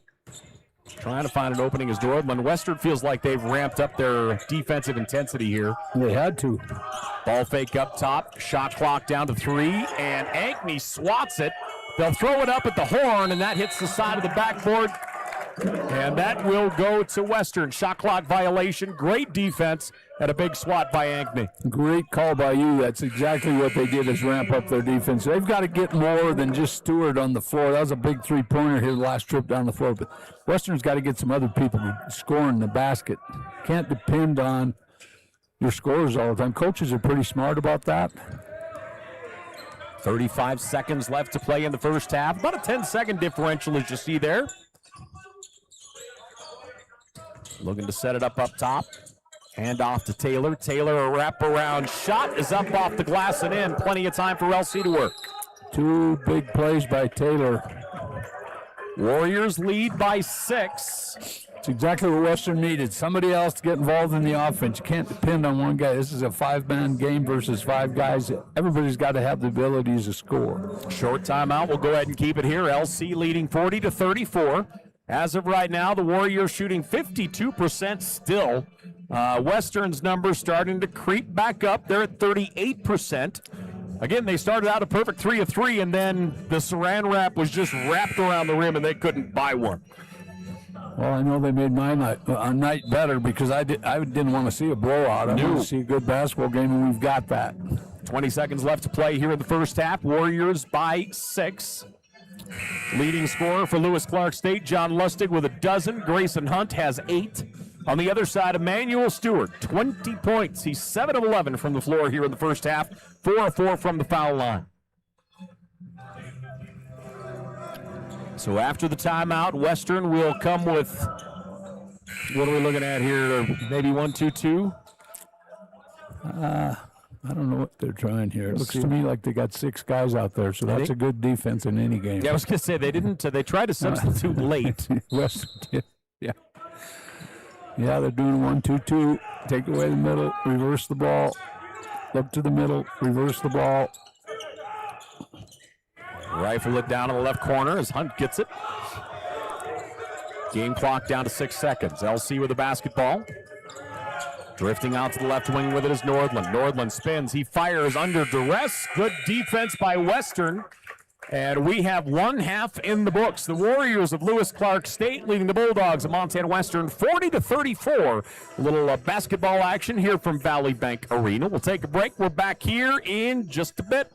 Trying to find an opening as Nordland. Western feels like they've ramped up their defensive intensity here.
They had to.
Ball fake up top, shot clock down to 3, and Ankney swats it. They'll throw it up at the horn, and that hits the side of the backboard. And that will go to Western. Shot clock violation, great defense, and a big swat by Ankney.
Great call by you. That's exactly what they did, is ramp up their defense. They've got to get more than just Stewart on the floor. That was a big three-pointer here last trip down the floor. But Western's got to get some other people scoring the basket. Can't depend on your scorers all the time. Coaches are pretty smart about that.
35 seconds left to play in the first half. About a 10-second differential, as you see there. Looking to set it up top. Hand off to Taylor. Taylor, a wraparound shot is up off the glass and in. Plenty of time for LC to work.
2 big plays by Taylor.
Warriors lead by 6.
It's exactly what Western needed. Somebody else to get involved in the offense. You can't depend on one guy. This is a 5-man game versus 5 guys. Everybody's got to have the abilities to score.
Short timeout. We'll go ahead and keep it here. LC leading 40-34. As of right now, the Warriors shooting 52% still. Western's numbers starting to creep back up. They're at 38%. Again, they started out a perfect 3 of 3, and then the saran wrap was just wrapped around the rim, and they couldn't buy one.
Well, I know they made my night better because I didn't want to see a blowout. I want to see a good basketball game, and we've got that.
20 seconds left to play here in the first half. Warriors by 6. Leading scorer for Lewis Clark State, John Lustig with a dozen. Grayson Hunt has 8. On the other side, Emmanuel Stewart, 20 points. He's 7 of 11 from the floor here in the first half, 4 of 4 from the foul line. So after the timeout, Western will come with, what are we looking at here? Maybe 1-2-2?
I don't know what they're trying here. It looks to me like they got 6 guys out there, so that's a good defense in any game.
Yeah, I was going to say, they didn't. They tried to substitute late.
Western did. Yeah. Yeah, they're doing 1-2-2. Take away the middle, reverse the ball, up to the middle, reverse the ball.
Rifle it down in the left corner as Hunt gets it. Game clock down to 6 seconds. LC with the basketball. Drifting out to the left wing with it is Nordland. Nordland spins. He fires under duress. Good defense by Western. And we have one half in the books. The Warriors of Lewis Clark State leading the Bulldogs of Montana Western 40-34. A little basketball action here from Valley Bank Arena. We'll take a break. We're back here in just a bit.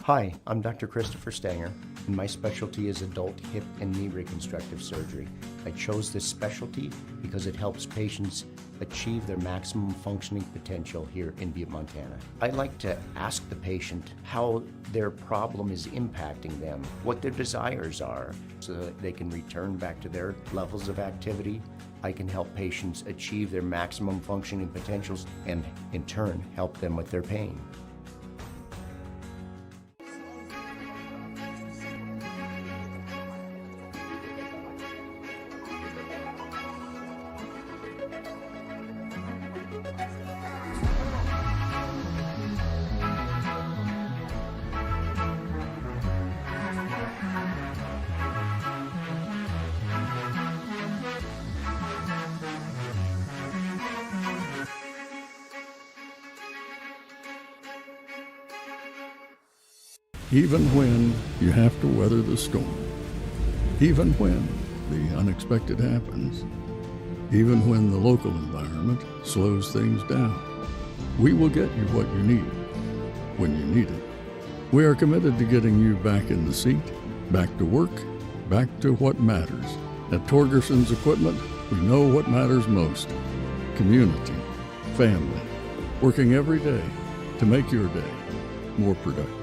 Hi, I'm Dr. Christopher Stanger, and my specialty is adult hip and knee reconstructive surgery. I chose this specialty because it helps patients achieve their maximum functioning potential here in Butte, Montana. I like to ask the patient how their problem is impacting them, what their desires are, so that they can return back to their levels of activity. I can help patients achieve their maximum functioning potentials and, in turn, help them with their pain.
Even when you have to weather the storm, even when the unexpected happens, even when the local environment slows things down, we will get you what you need when you need it. We are committed to getting you back in the seat, back to work, back to what matters. At Torgerson's Equipment, we know what matters most: community, family, working every day to make your day more productive.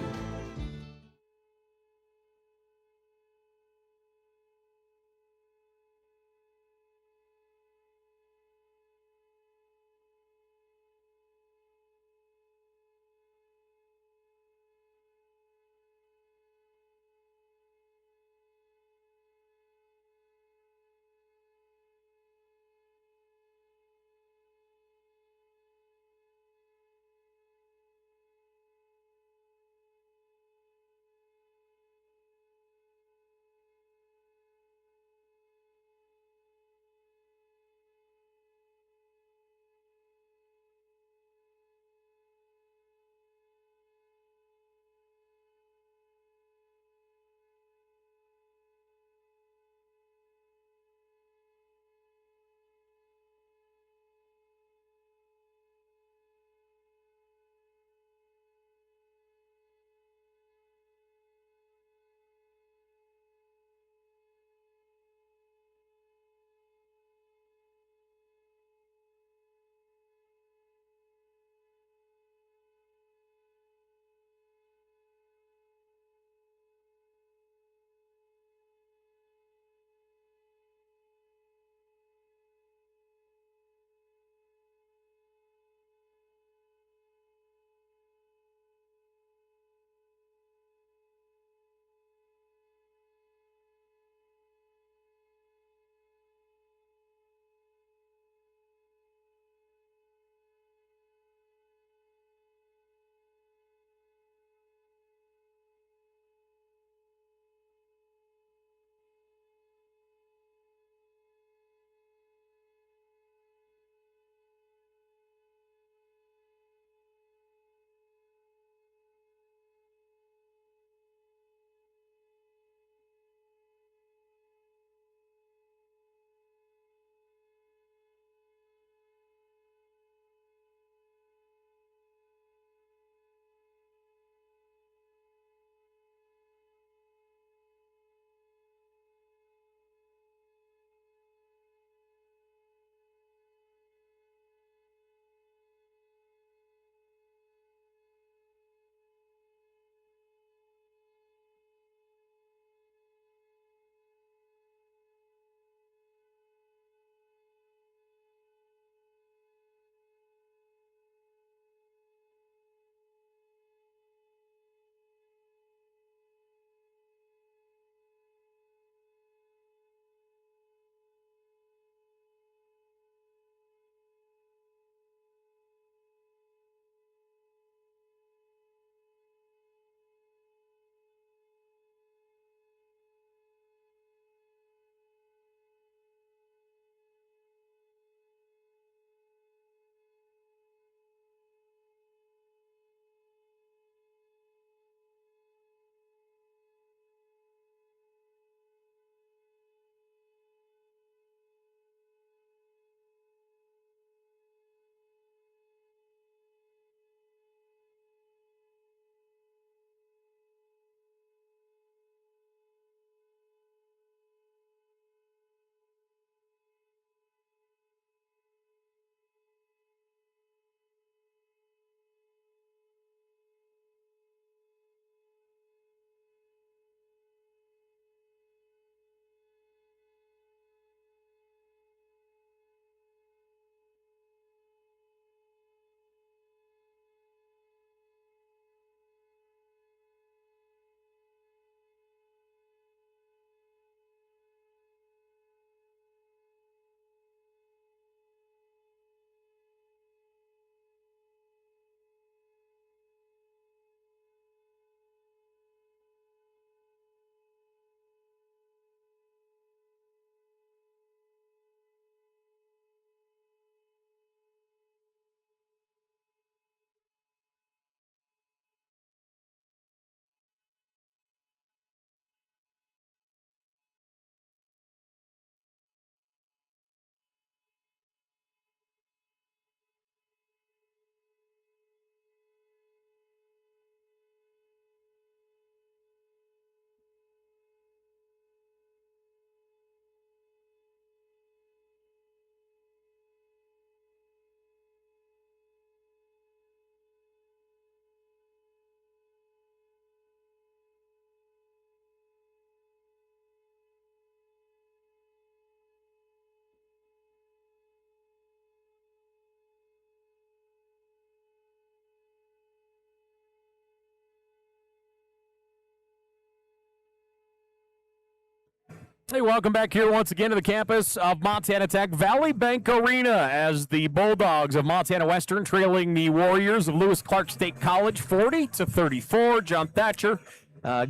Hey, welcome back here once again to the campus of Montana Tech Valley Bank Arena as the Bulldogs of Montana Western trailing the Warriors of Lewis Clark State College 40-34. John Thatcher,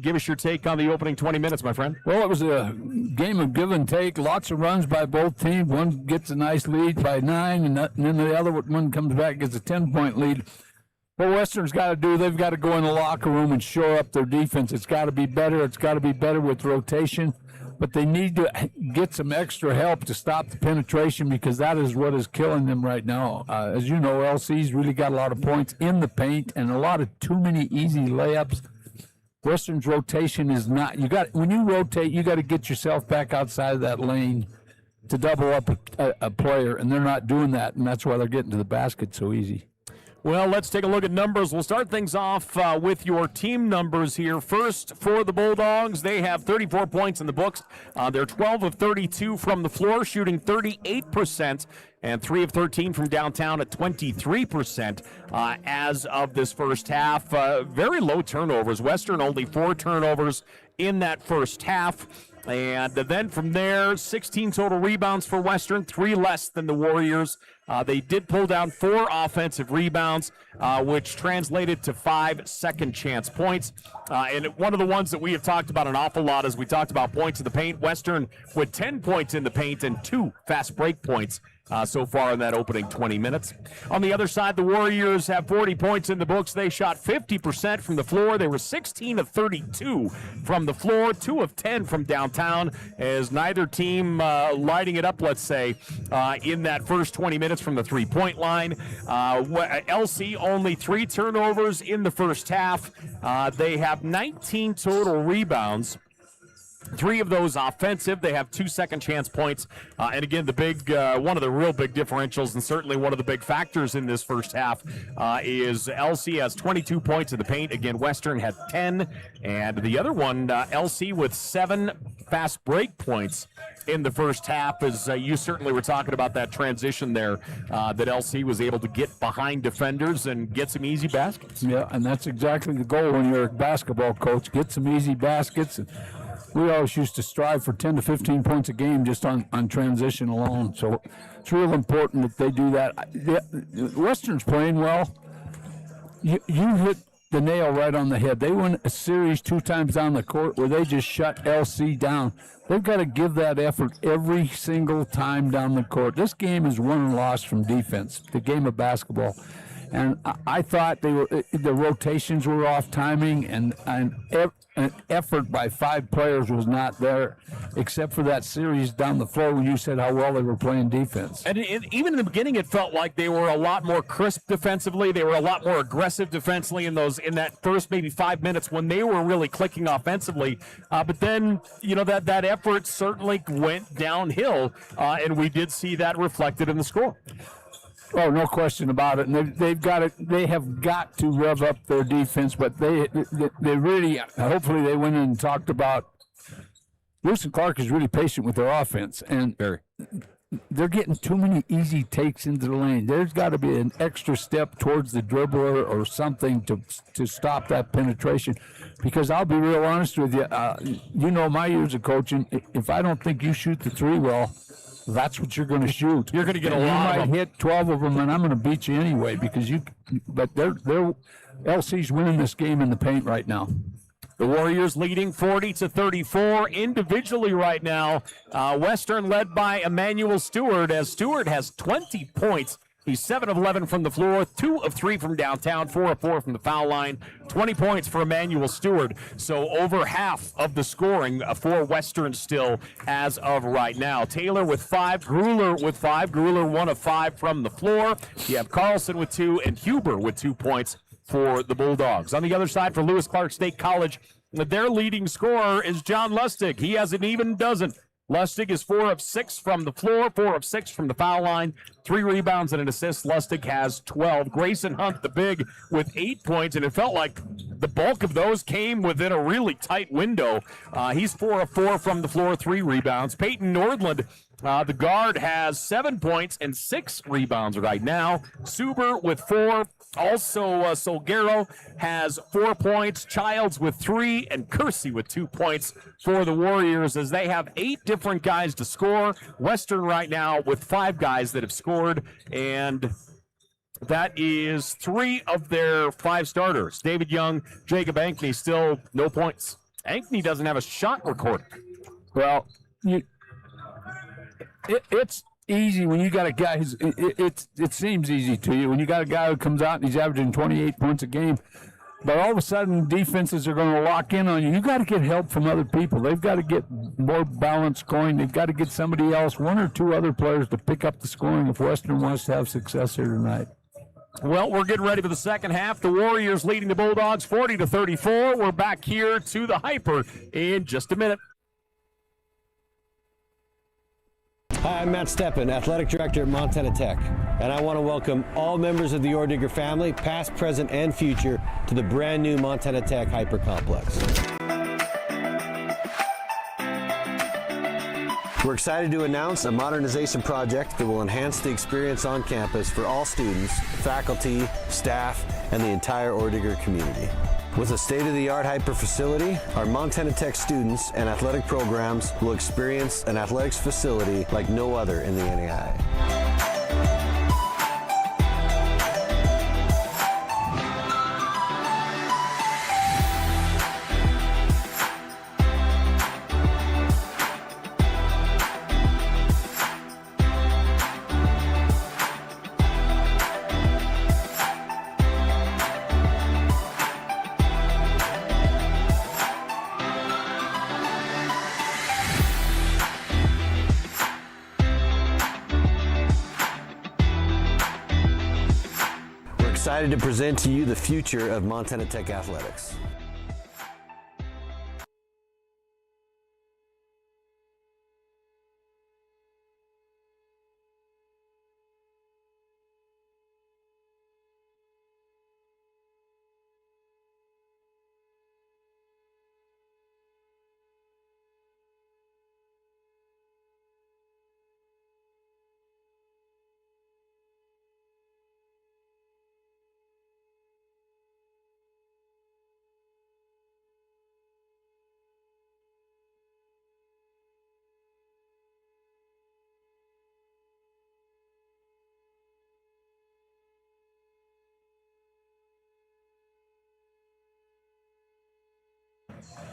give us your take on the opening 20 minutes, my friend.
Well, it was a game of give and take. Lots of runs by both teams. One gets a nice lead by 9, and then the other one comes back, gets a 10-point lead. What Western's got to do, they've got to go in the locker room and shore up their defense. It's got to be better. It's got to be better with rotation. But they need to get some extra help to stop the penetration because that is what is killing them right now. As you know, LC's really got a lot of points in the paint and a lot of too many easy layups. Western's rotation is not. When you rotate, you got to get yourself back outside of that lane to double up a player, and they're not doing that, and that's why they're getting to the basket so easy.
Well, let's take a look at numbers. We'll start things off with your team numbers here. First, for the Bulldogs, they have 34 points in the books. They're 12 of 32 from the floor, shooting 38%, and 3 of 13 from downtown at 23% as of this first half. Very low turnovers. Western only 4 turnovers in that first half. And then from there, 16 total rebounds for Western, 3 less than the Warriors. They did pull down 4 offensive rebounds, which translated to 5 second chance points. And one of the ones that we have talked about an awful lot as we talked about points in the paint, Western with 10 points in the paint and 2 fast break points so far in that opening 20 minutes. On the other side, the Warriors have 40 points in the books. They shot 50% from the floor. They were 16 of 32 from the floor, 2 of 10 from downtown, as neither team lighting it up, let's say, in that first 20 minutes from the three-point line. LC only 3 turnovers in the first half. They have 19 total rebounds. 3 of those offensive. They have 2 second chance points. And again, the big, one of the real big differentials and certainly one of the big factors in this first half is LC has 22 points in the paint. Again, Western had 10. And the other one, LC with 7 fast break points in the first half, as you certainly were talking about that transition there, that LC was able to get behind defenders and get some easy baskets.
Yeah, and that's exactly the goal when you're a basketball coach. Get some easy baskets. We always used to strive for 10 to 15 points a game just on transition alone. So it's real important that they do that. Western's playing well. You hit the nail right on the head. They won a series 2 times down the court where they just shut LC down. They've got to give that effort every single time down the court. This game is won and lost from defense, the game of basketball. And I thought the rotations were off timing, and an effort by 5 players was not there, except for that series down the floor when you said how well they were playing defense.
And even in the beginning, it felt like they were a lot more crisp defensively. They were a lot more aggressive defensively in that first maybe 5 minutes when they were really clicking offensively. But then, that effort certainly went downhill, and we did see that reflected in the score.
Oh, no question about it. And they have got to rev up their defense, but they really, hopefully they went in and talked about Lewis and Clark is really patient with their offense, and they're getting too many easy takes into the lane. There's got to be an extra step towards the dribbler or something to stop that penetration, because I'll be real honest with you. My years of coaching, if I don't think you shoot the 3 well, that's what you're going to shoot.
You're going to get a lot of them.
You might hit 12 of them, and I'm going to beat you anyway but they're LC's winning this game in the paint right now.
The Warriors leading 40-34 individually right now. Western led by Emmanuel Stewart, as Stewart has 20 points. He's 7 of 11 from the floor, 2 of 3 from downtown, 4 of 4 from the foul line. 20 points for Emmanuel Stewart. So over half of the scoring for Western still as of right now. Taylor with 5, Grueller with 5. Grueller 1 of 5 from the floor. You have Carlson with 2 and Huber with 2 points for the Bulldogs. On the other side for Lewis Clark State College, their leading scorer is John Lustig. He has an even dozen. Lustig is 4 of 6 from the floor, 4 of 6 from the foul line, 3 rebounds and an assist. Lustig has 12. Grayson Hunt, the big, with 8 points, and it felt like the bulk of those came within a really tight window. He's 4 of 4 from the floor, 3 rebounds. Peyton Nordland The guard has 7 points and 6 rebounds right now. Suber with 4. Also, Solguero has 4 points. Childs with 3, and Kersey with 2 points for the Warriors as they have 8 different guys to score. Western right now with 5 guys that have scored, and that is 3 of their 5 starters. David Young, Jacob Ankney, still no points. Ankney doesn't have a shot recorded.
Well, it's easy when you got a guy who's, it seems easy to you when you got a guy who comes out and he's averaging 28 points a game, but all of a sudden defenses are going to lock in on you. You got to get help from other people. They've got to get more balanced scoring. They've got to get somebody else, 1 or 2 other players to pick up the scoring if Western wants to have success here tonight.
Well, we're getting ready for the second half. The Warriors leading the Bulldogs 40-34. We're back here to the Hyper in just a minute.
Hi, I'm Matt Steppen, Athletic Director at Montana Tech, and I want to welcome all members of the Ordigger family, past, present, and future, to the brand new Montana Tech Hyper Complex. We're excited to announce a modernization project that will enhance the experience on campus for all students, faculty, staff, and the entire Ordigger community. With a state-of-the-art Hyper facility, our Montana Tech students and athletic programs will experience an athletics facility like no other in the NAIA. Excited to present to you the future of Montana Tech athletics.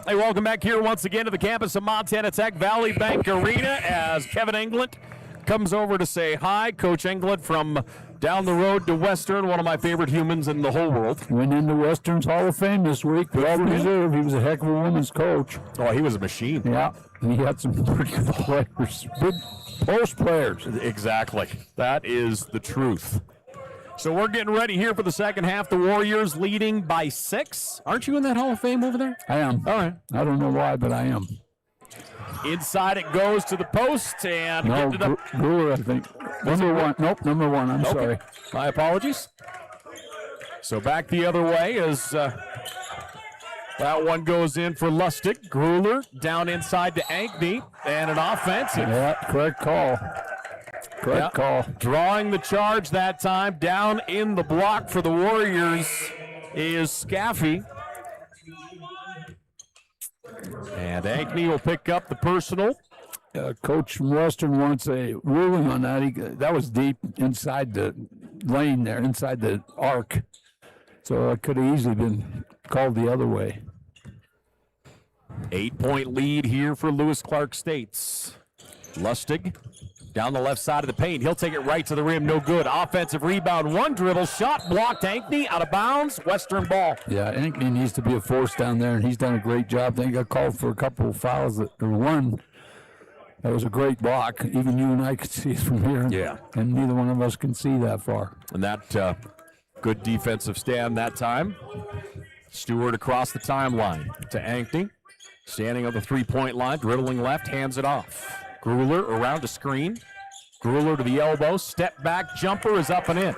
Hey, welcome back here once again to the campus of Montana Tech Valley Bank Arena as Kevin Englund comes over to say hi. Coach Englund from down the road to Western, one of my favorite humans in the whole world.
Went into Western's Hall of Fame this week. Well deserved. He was a heck of a women's coach.
Oh, he was a machine.
Yeah, and he had some pretty good players, good post players.
Exactly. That is the truth. So we're getting ready here for the second half. The Warriors leading by 6. Aren't you in that Hall of Fame over there?
I am.
All right.
I don't know why, but I am.
Inside it goes to the post and
no,
it up.
Brewer, I think. Number 1. Nope, number 1. I'm sorry.
My apologies. So back the other way as that one goes in for Lustig. Gruler down inside to Ankney and an offensive.
Yeah, correct call. Correct call.
Drawing the charge that time. Down in the block for the Warriors is Scaffey. And Ankney will pick up the personal.
Coach from Western wants a ruling on that. That was deep inside the lane there, inside the arc. So it could have easily been called the other way.
8-point lead here for Lewis Clark States. Lustig down the left side of the paint. He'll take it right to the rim. No good. Offensive rebound. One dribble. Shot blocked. Ankney out of bounds. Western ball.
Yeah, Ankney needs to be a force down there, and he's done a great job. They got called for a couple of fouls, or one. That was a great block. Even you and I could see it from here.
Yeah.
And neither one of us can see that far.
And that good defensive stand that time. Stewart across the timeline to Ankney. Standing on the three-point line, dribbling left, hands it off. Gruler around a screen. Gruler to the elbow, step back, jumper is up and in.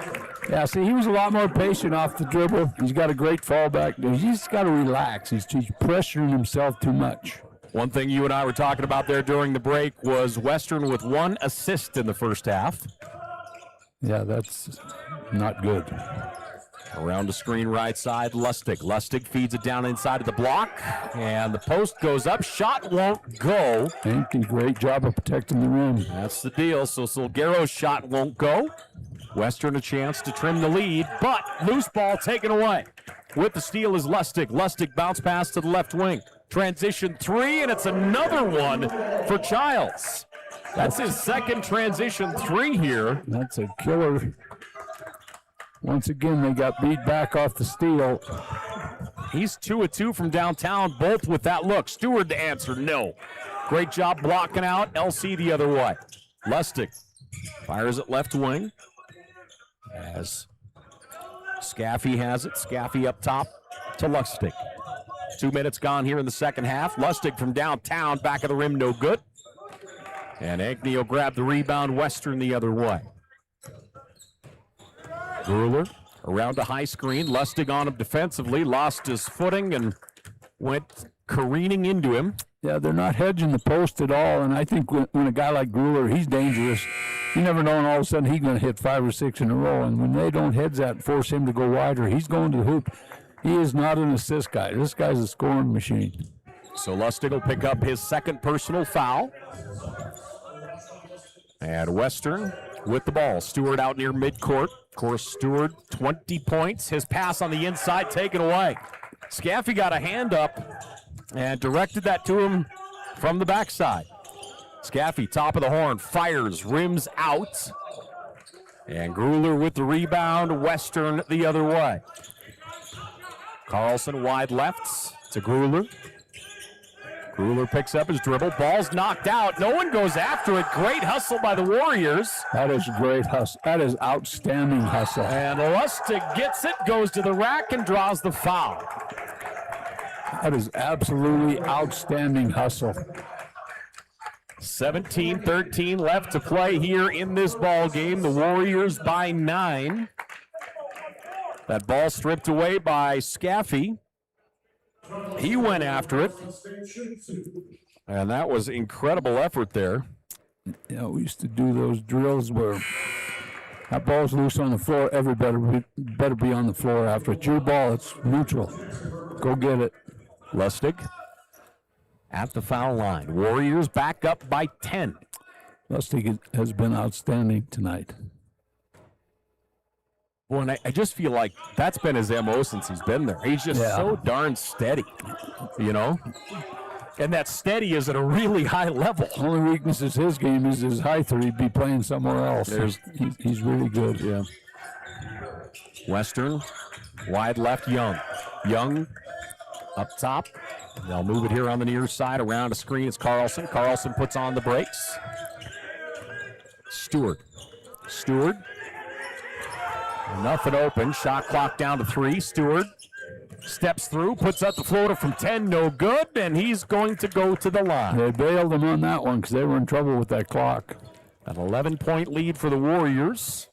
Yeah, see, he was a lot more patient off the dribble. He's got a great fallback. He's just got to relax. He's pressuring himself too much.
One thing you and I were talking about there during the break was Western with 1 assist in the first half.
Yeah, that's not good.
Around the screen right side, Lustig. Lustig feeds it down inside of the block, and the post goes up. Shot won't go.
Thank you. Great job of protecting the rim.
That's the deal. So Silguero's shot won't go. Western a chance to trim the lead, but loose ball taken away. With the steal is Lustig. Lustig bounce pass to the left wing. Transition 3, and it's another one for Childs. That's his second transition 3 here.
That's a killer. Once again, they got beat back off the steal.
He's 2 of 2 from downtown, both with that look. Stewart to answer, no. Great job blocking out. LC the other way. Lustig fires it left wing. As Scaffey has it. Scaffey up top to Lustig. 2 minutes gone here in the second half. Lustig from downtown, back of the rim, no good. And Agney will grab the rebound. Western the other way. Grueller around a high screen. Lustig on him defensively. Lost his footing and went careening into him.
Yeah, they're not hedging the post at all, and I think when a guy like Grueller, he's dangerous. You never know, and all of a sudden he's going to hit 5 or 6 in a row, and when they don't hedge that and force him to go wider, he's going to the hoop. He is not an assist guy. This guy's a scoring machine.
So Lustig will pick up his second personal foul. And Western with the ball. Stewart out near midcourt. Of course, Stewart, 20 points. His pass on the inside taken away. Scaffey got a hand up and directed that to him from the backside. Scaffey, top of the horn, fires, rims out. And Grueller with the rebound. Western the other way. Carlson wide left to Grueller. Grueller picks up his dribble. Ball's knocked out. No one goes after it. Great hustle by the Warriors.
That is great hustle. That is outstanding hustle.
And Lustig gets it, goes to the rack, and draws the foul.
That is absolutely outstanding hustle.
17-13 left to play here in this ball game. The Warriors by 9. That ball stripped away by Scaffey. He went after it. And that was incredible effort there.
Yeah, we used to do those drills where that ball's loose on the floor. Everybody better be on the floor after it. Your ball, it's neutral. Go get it.
Lustig at the foul line. Warriors back up by 10.
Lustig has been outstanding tonight.
Well, and I just feel like that's been his MO since he's been there. He's just so darn steady, you know? And that steady is at a really high level.
Only weakness is his game is his height, or he'd be playing somewhere else. He's really good.
Yeah. Western, wide left, Young. Young up top. They'll move it here on the near side. Around a screen, it's Carlson. Carlson puts on the brakes. Stewart. Nothing open. Shot clock down to 3. Stewart steps through, puts up the floater from 10. No good, and he's going to go to the line.
They bailed him on that one because they were in trouble with that clock.
An 11-point lead for the Warriors.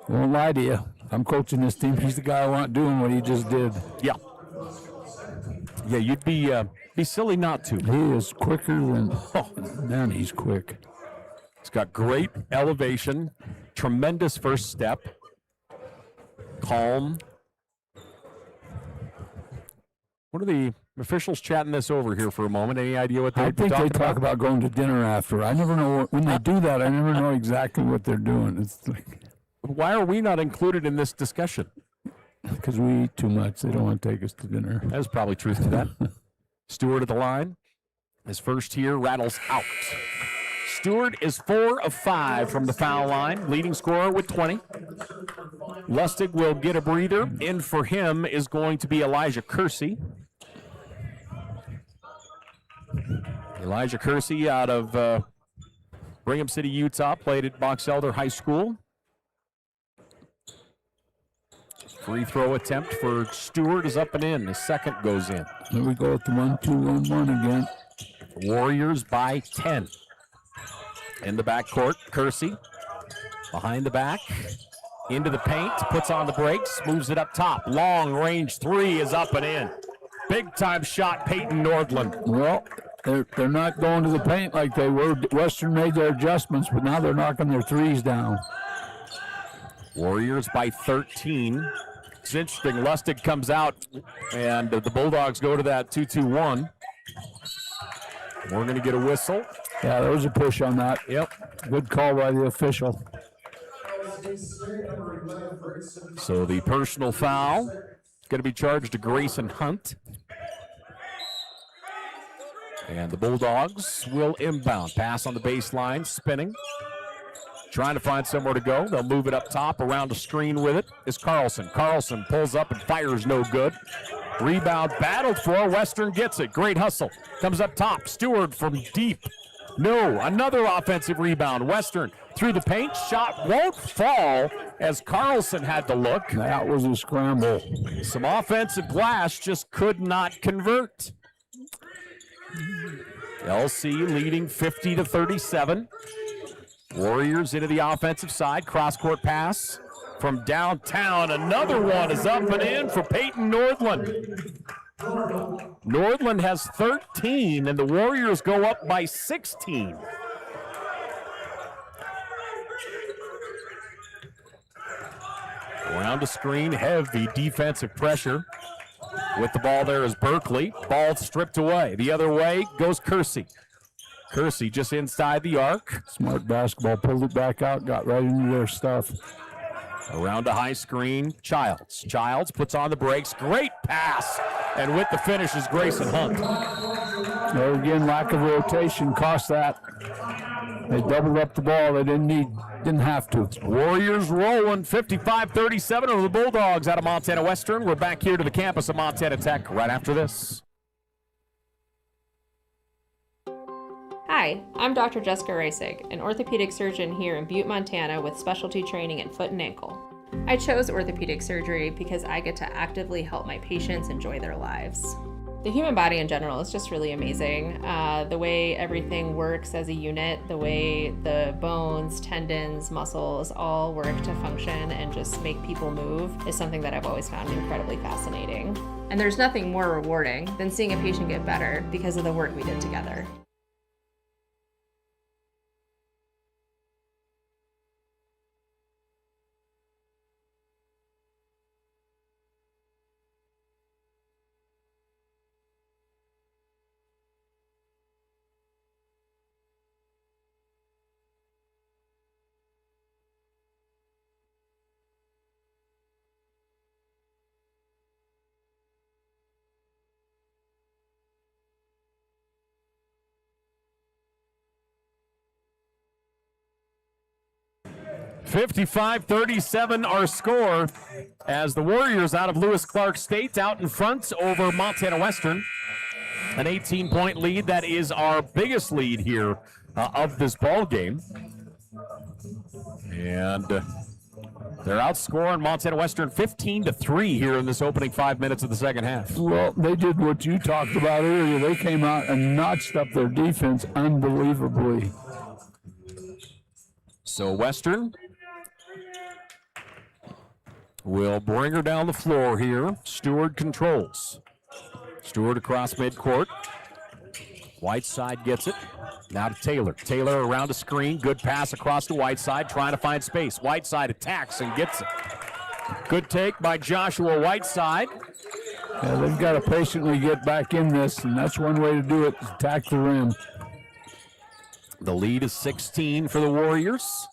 Won't lie to you. If I'm coaching this team, he's the guy I want doing what he just did.
Yeah. Yeah, you'd be silly not to.
He is quicker than... Oh, man, he's quick.
He's got great elevation, tremendous first step. Calm. What are the officials chatting this over here for a moment? Any idea what they're talking about?
I think they talk about going to dinner after. I never know when they do that. I never know exactly what they're doing. It's like,
why are we not included in this discussion?
Because we eat too much. They don't want to take us to dinner.
There's probably truth to that. Stewart at the line. His first here rattles out. Stewart is 4 of 5 from the foul line, leading scorer with 20. Lustig will get a breather. In for him is going to be Elijah Kersey. Elijah Kersey out of Brigham City, Utah, played at Box Elder High School. Free throw attempt for Stewart is up and in. The second goes in.
Here we go with the 1-2-1-1 again.
Warriors by 10. In the backcourt, Kersey behind the back, into the paint, puts on the brakes, moves it up top. Long range 3 is up and in. Big time shot, Peyton Nordland.
Well, They're not going to the paint like they were. Western made their adjustments, but now they're knocking their threes down.
Warriors by 13. It's interesting. Lustig comes out, and the Bulldogs go to that 2-2-1. We're going to get a whistle.
Yeah, there was a push on that.
Yep.
Good call by the official.
So the personal foul going to be charged to Grayson Hunt. And the Bulldogs will inbound. Pass on the baseline, spinning. Trying to find somewhere to go. They'll move it up top. Around a screen with it is Carlson. Carlson pulls up and fires no good. Rebound battled for. Western gets it. Great hustle. Comes up top. Stewart from deep. No, another offensive rebound. Western through the paint. Shot won't fall as Carlson had to look.
That was a scramble.
Some offensive glass just could not convert. LC leading 50-37. Warriors into the offensive side. Cross-court pass from downtown. Another one is up and in for Peyton Nordland. Nordland has 13, and the Warriors go up by 16. Around the screen, heavy defensive pressure. With the ball there is Berkeley. Ball stripped away. The other way goes Kersey. Kersey just inside the arc.
Smart basketball, pulled it back out, got right into their stuff.
Around a high screen, Childs. Childs puts on the brakes. Great pass. And with the finish is Grayson Hunt.
There again, lack of rotation cost that. They doubled up the ball. They didn't have to.
Warriors rolling 55-37 over the Bulldogs out of Montana Western. We're back here to the campus of Montana Tech right after this.
Hi, I'm Dr. Jessica Reisig, an orthopedic surgeon here in Butte, Montana with specialty training in foot and ankle. I chose orthopedic surgery because I get to actively help my patients enjoy their lives. The human body in general is just really amazing. The way everything works as a unit, the way the bones, tendons, muscles all work to function and just make people move is something that I've always found incredibly fascinating. And there's nothing more rewarding than seeing a patient get better because of the work we did together.
$55-37 our score as the Warriors out of Lewis Clark State out in front over Montana Western. An 18-point lead. That is our biggest lead here of this ball game. And they're outscoring Montana Western 15-3 here in this opening 5 minutes of the second half.
Well, they did what you talked about earlier. They came out and notched up their defense unbelievably.
So Western will bring her down the floor here. Stewart controls. Stewart across midcourt. Whiteside gets it. Now to Taylor. Taylor around the screen. Good pass across to Whiteside, trying to find space. Whiteside attacks and gets it. Good take by Joshua Whiteside.
Yeah, they've got to patiently get back in this, and that's one way to do it, is attack the rim.
The lead is 16 for the Warriors.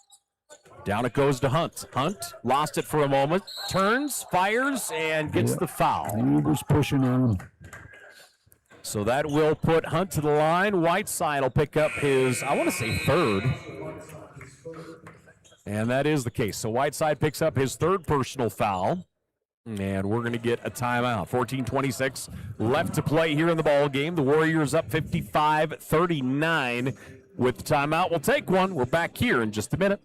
Down it goes to Hunt. Hunt lost it for a moment. Turns, fires, and gets the foul.
He was pushing on him.
So that will put Hunt to the line. Whiteside will pick up his, I want to say, third. And that is the case. So Whiteside picks up his third personal foul. And we're going to get a timeout. 14:26 left to play here in the ball game. The Warriors up 55-39 with the timeout. We'll take one. We're back here in just a minute.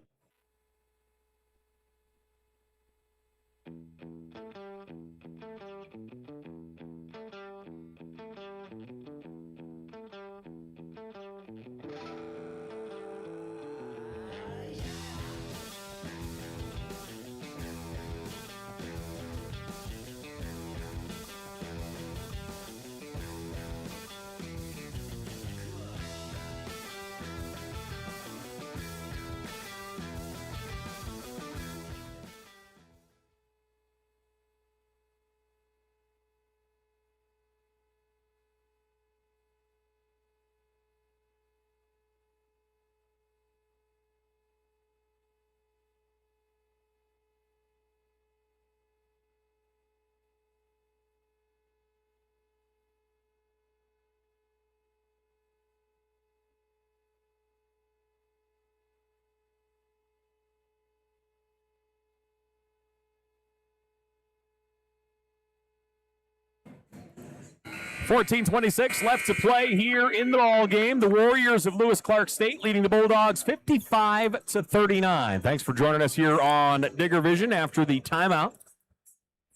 14:26 left to play here in the ball game. The Warriors of Lewis Clark State leading the Bulldogs 55-39. Thanks for joining us here on Digger Vision after the timeout.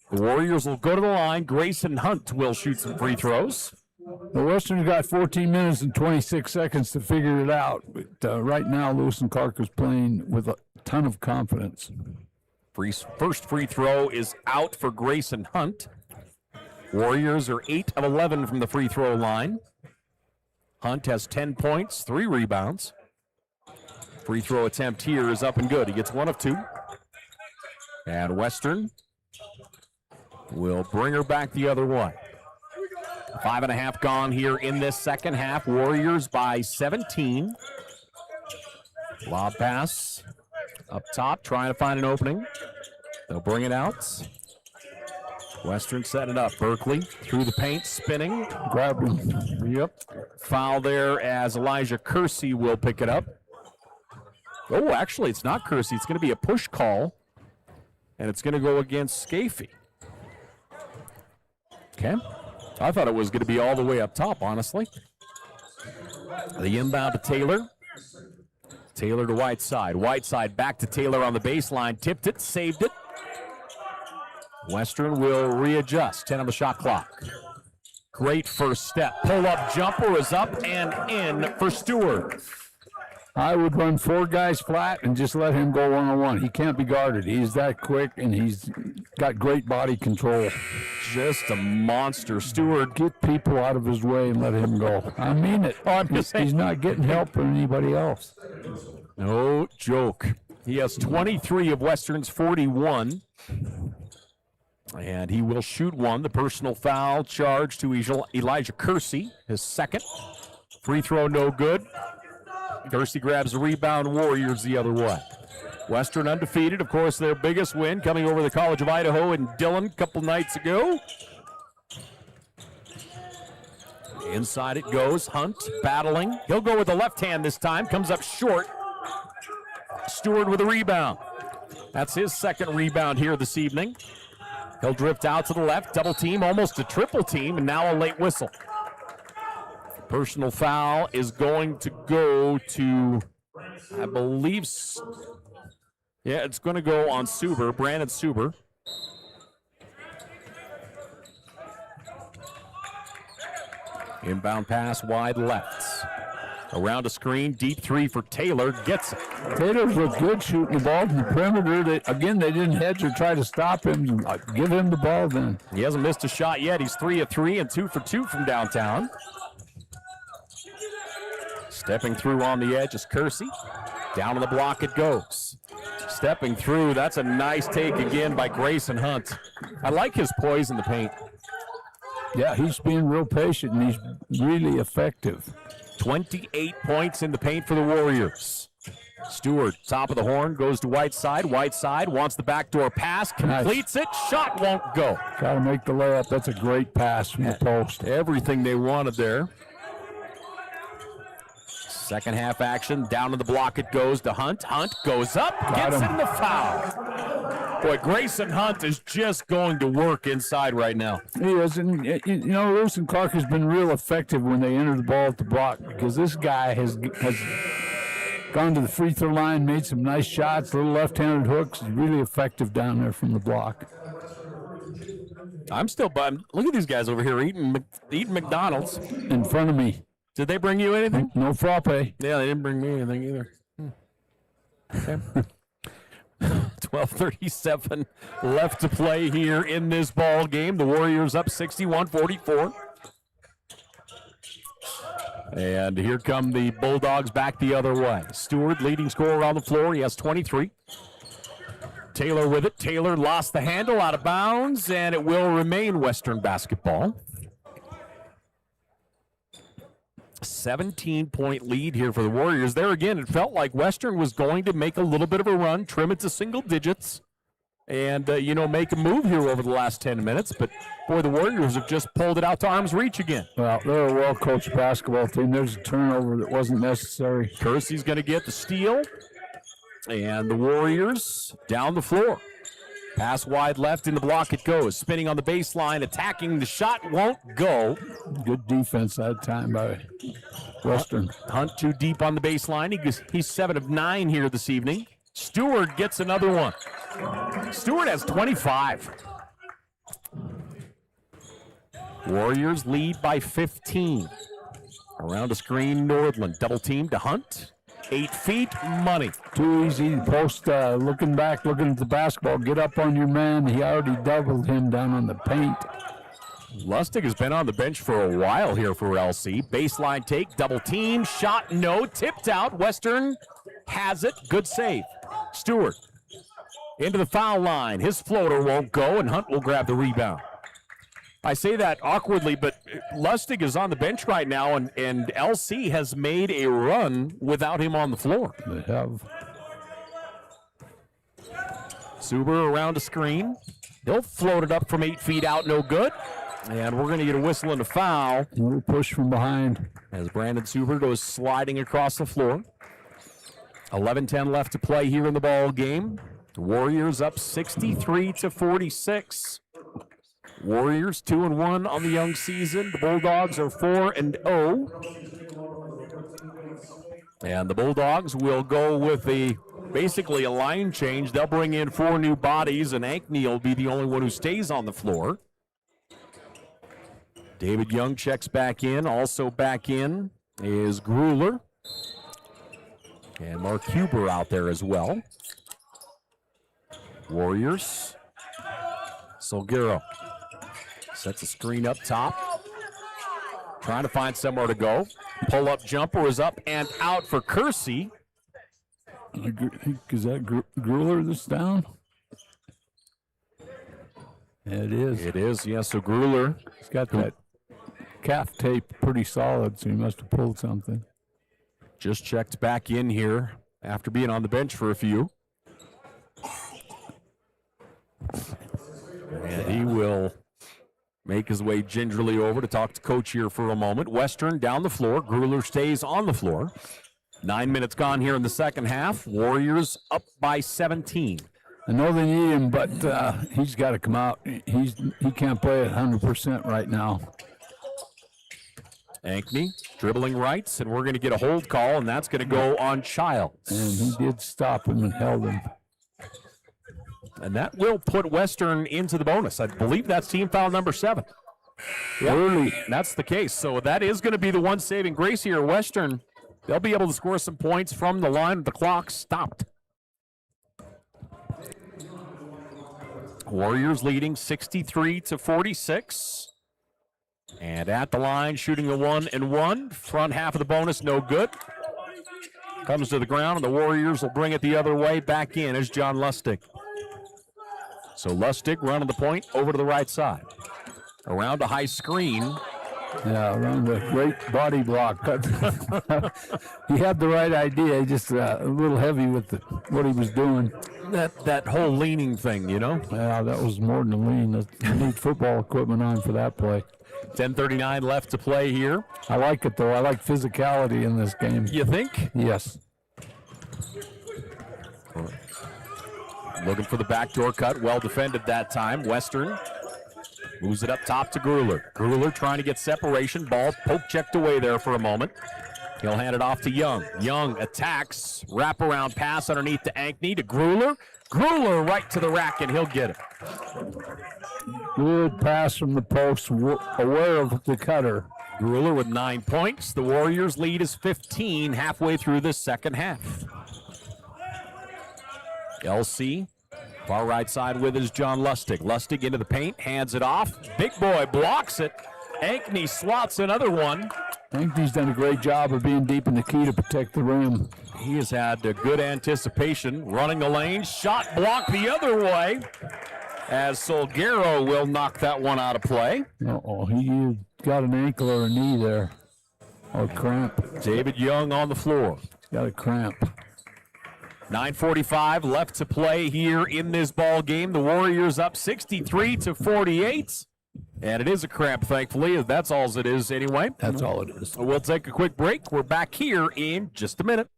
The Warriors will go to the line. Grayson Hunt will shoot some free throws.
The Western's got 14 minutes and 26 seconds to figure it out. But right now, Lewis and Clark is playing with a ton of confidence.
First free throw is out for Grayson Hunt. Warriors are 8 of 11 from the free throw line. Hunt has 10 points, 3 rebounds. Free throw attempt here is up and good. He gets 1 of 2. And Western will bring her back the other way. 5.5 gone here in this second half. Warriors by 17. Lob pass up top, trying to find an opening. They'll bring it out. Western set it up. Berkeley through the paint, spinning.
Grabbed him.
Yep. Foul there as Elijah Kersey will pick it up. Oh, actually, it's not Kersey. It's going to be a push call, and it's going to go against Scafie. Okay. I thought it was going to be all the way up top, honestly. The inbound to Taylor. Taylor to Whiteside. Whiteside back to Taylor on the baseline. Tipped it, saved it. Western will readjust. 10 on the shot clock. Great first step. Pull-up jumper is up and in for Stewart.
I would run 4 guys flat and just let him go one-on-one. He can't be guarded. He's that quick, and he's got great body control.
Just a monster. Stewart.
Get people out of his way and let him go. I mean it.
Oh, I'm just saying.
He's not getting help from anybody else.
No joke. He has 23 of Western's 41. And he will shoot 1. The personal foul charge to Elijah Kersey, his second. Free throw no good. Kersey grabs the rebound. Warriors the other way. Western undefeated. Of course, their biggest win coming over the College of Idaho in Dillon a couple nights ago. Inside it goes. Hunt battling. He'll go with the left hand this time. Comes up short. Stewart with a rebound. That's his second rebound here this evening. He'll drift out to the left. Double team, almost a triple team, and now a late whistle. Personal foul is going to go to, I believe, yeah, it's going to go on Suber, Brandon Suber. Inbound pass wide left. Around a screen, deep 3 for Taylor, gets it.
Taylor's looked good shooting the ball from the perimeter. They didn't hedge or try to stop him. Give him the ball then.
He hasn't missed a shot yet. He's 3 of 3 and 2 for 2 from downtown. Stepping through on the edge is Kersey. Down on the block it goes. Stepping through, that's a nice take again by Grayson Hunt. I like his poise in the paint.
Yeah, he's being real patient, and he's really effective.
28 points in the paint for the Warriors. Stewart, top of the horn, goes to Whiteside. Whiteside wants the backdoor pass, completes it, shot won't go.
Got to make the layup. That's a great pass from the post.
Everything they wanted there. Second half action, down to the block it goes to Hunt. Hunt goes up, gets in the foul. Boy, Grayson Hunt is just going to work inside right now.
He is, and Lewis and Clark has been real effective when they enter the ball at the block, because this guy has gone to the free throw line, made some nice shots, little left-handed hooks. He's really effective down there from the block.
I'm still bummed. Look at these guys over here eating McDonald's.
In front of me.
Did they bring you anything?
No frappe.
Yeah, they didn't bring me anything either. Okay. 12:37 left to play here in this ball game. The Warriors up 61-44. And here come the Bulldogs back the other way. Stewart, leading scorer on the floor. He has 23. Taylor with it. Taylor lost the handle, out of bounds, and it will remain Western basketball. 17-point lead here for the Warriors. There again, it felt like Western was going to make a little bit of a run, trim it to single digits, and, make a move here over the last 10 minutes. But, boy, the Warriors have just pulled it out to arm's reach again.
Well, they're a well-coached basketball team. There's a turnover that wasn't necessary.
Kersey's going to get the steal, and the Warriors down the floor. Pass wide left, in the block it goes. Spinning on the baseline, attacking, the shot won't go.
Good defense that time by Western.
Hunt too deep on the baseline. He's 7 of 9 here this evening. Stewart gets another one. Stewart has 25. Warriors lead by 15. Around a screen, Nordland. Double team to Hunt. 8 feet, money.
Too easy. Post, looking back, looking at the basketball. Get up on your man. He already doubled him down on the paint.
Lustig has been on the bench for a while here for LC. Baseline take, double team, shot, no, tipped out. Western has it. Good save. Stewart into the foul line. His floater won't go, and Hunt will grab the rebound. I say that awkwardly, but Lustig is on the bench right now, and LC has made a run without him on the floor.
They have.
Suber around a screen. He'll float it up from 8 feet out, no good. And we're going to get a whistle and a foul.
We'll push from behind.
As Brandon Suber goes sliding across the floor. 11-10 left to play here in the ball game. The Warriors up 63-46. Warriors 2-1 on the young season. The Bulldogs are 4-0. And the Bulldogs will go with basically a line change. They'll bring in 4 new bodies, and Ankney will be the only one who stays on the floor. David Young checks back in. Also back in is Grueller. And Mark Huber out there as well. Warriors. Solguero sets a screen up top. Trying to find somewhere to go. Pull-up jumper is up and out for Kersey.
Is that Grueller this down? Yeah, it is.
It is, yes. So Grueller.
He's got that calf tape pretty solid, so he must have pulled something.
Just checked back in here after being on the bench for a few. And he will make his way gingerly over to talk to Coach here for a moment. Western down the floor. Grueller stays on the floor. 9 minutes gone here in the second half. Warriors up by 17.
I know they need him, but he's got to come out. He can't play at 100% right now.
Ankney dribbling rights, and we're going to get a hold call, and that's going to go on Childs.
And he did stop him and held him.
And that will put Western into the bonus. I believe that's team foul number 7.
Yep. Early.
That's the case. So that is going to be the one saving grace here. Western, they'll be able to score some points from the line. The clock stopped. Warriors leading 63-46. And at the line, shooting a 1-and-1. Front half of the bonus, no good. Comes to the ground, and the Warriors will bring it the other way. Back in is John Lustig. So Lustig running the point over to the right side. Around a high screen.
Yeah, around the great body block. He had the right idea, just a little heavy with what he was doing.
That whole leaning thing, you know?
Yeah, that was more than a lean. You need football equipment on for that play.
10:39 left to play here.
I like it, though. I like physicality in this game.
You think?
Yes.
Looking for the backdoor cut. Well defended that time. Western moves it up top to Grueller. Grueller trying to get separation. Ball poke checked away there for a moment. He'll hand it off to Young. Young attacks. Wraparound pass underneath to Ankney to Grueller. Grueller right to the rack, and he'll get it.
Good pass from the post, aware of the cutter.
Grueller with 9 points. The Warriors' lead is 15 halfway through the second half. LC, far right side with is John Lustig. Lustig into the paint, hands it off. Big boy blocks it. Ankney swats another one.
Ankney's done a great job of being deep in the key to protect the rim.
He has had a good anticipation, running the lane. Shot blocked the other way, as Solguero will knock that one out of play.
Uh-oh, he got an ankle or a knee there, or cramp.
David Young on the floor.
He's got a cramp.
9:45 left to play here in this ball game. The Warriors up 63-48. And it is a cramp, thankfully. That's all it is anyway.
That's all it is.
We'll take a quick break. We're back here in just a minute.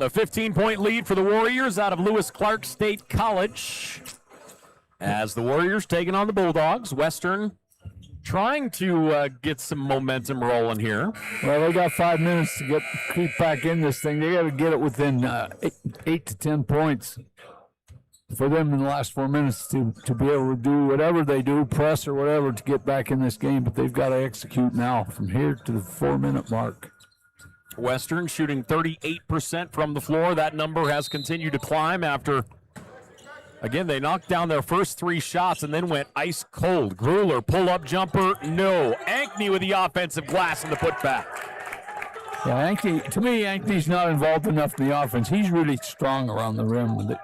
A 15-point lead for the Warriors out of Lewis Clark State College. As the Warriors taking on the Bulldogs. Western trying to get some momentum rolling here.
Well, they got 5 minutes to creep back in this thing. They got to get it within 8 to 10 points for them in the last 4 minutes to be able to do whatever they do, press or whatever, to get back in this game. But they've got to execute now from here to the 4-minute mark.
Western shooting 38% from the floor. That number has continued to climb after, again, they knocked down their first 3 shots and then went ice cold. Grueller, pull-up jumper, no. Ankney with the offensive glass and the putback.
Yeah, Ankney, to me, Ankney's not involved enough in the offense. He's really strong around the rim with it.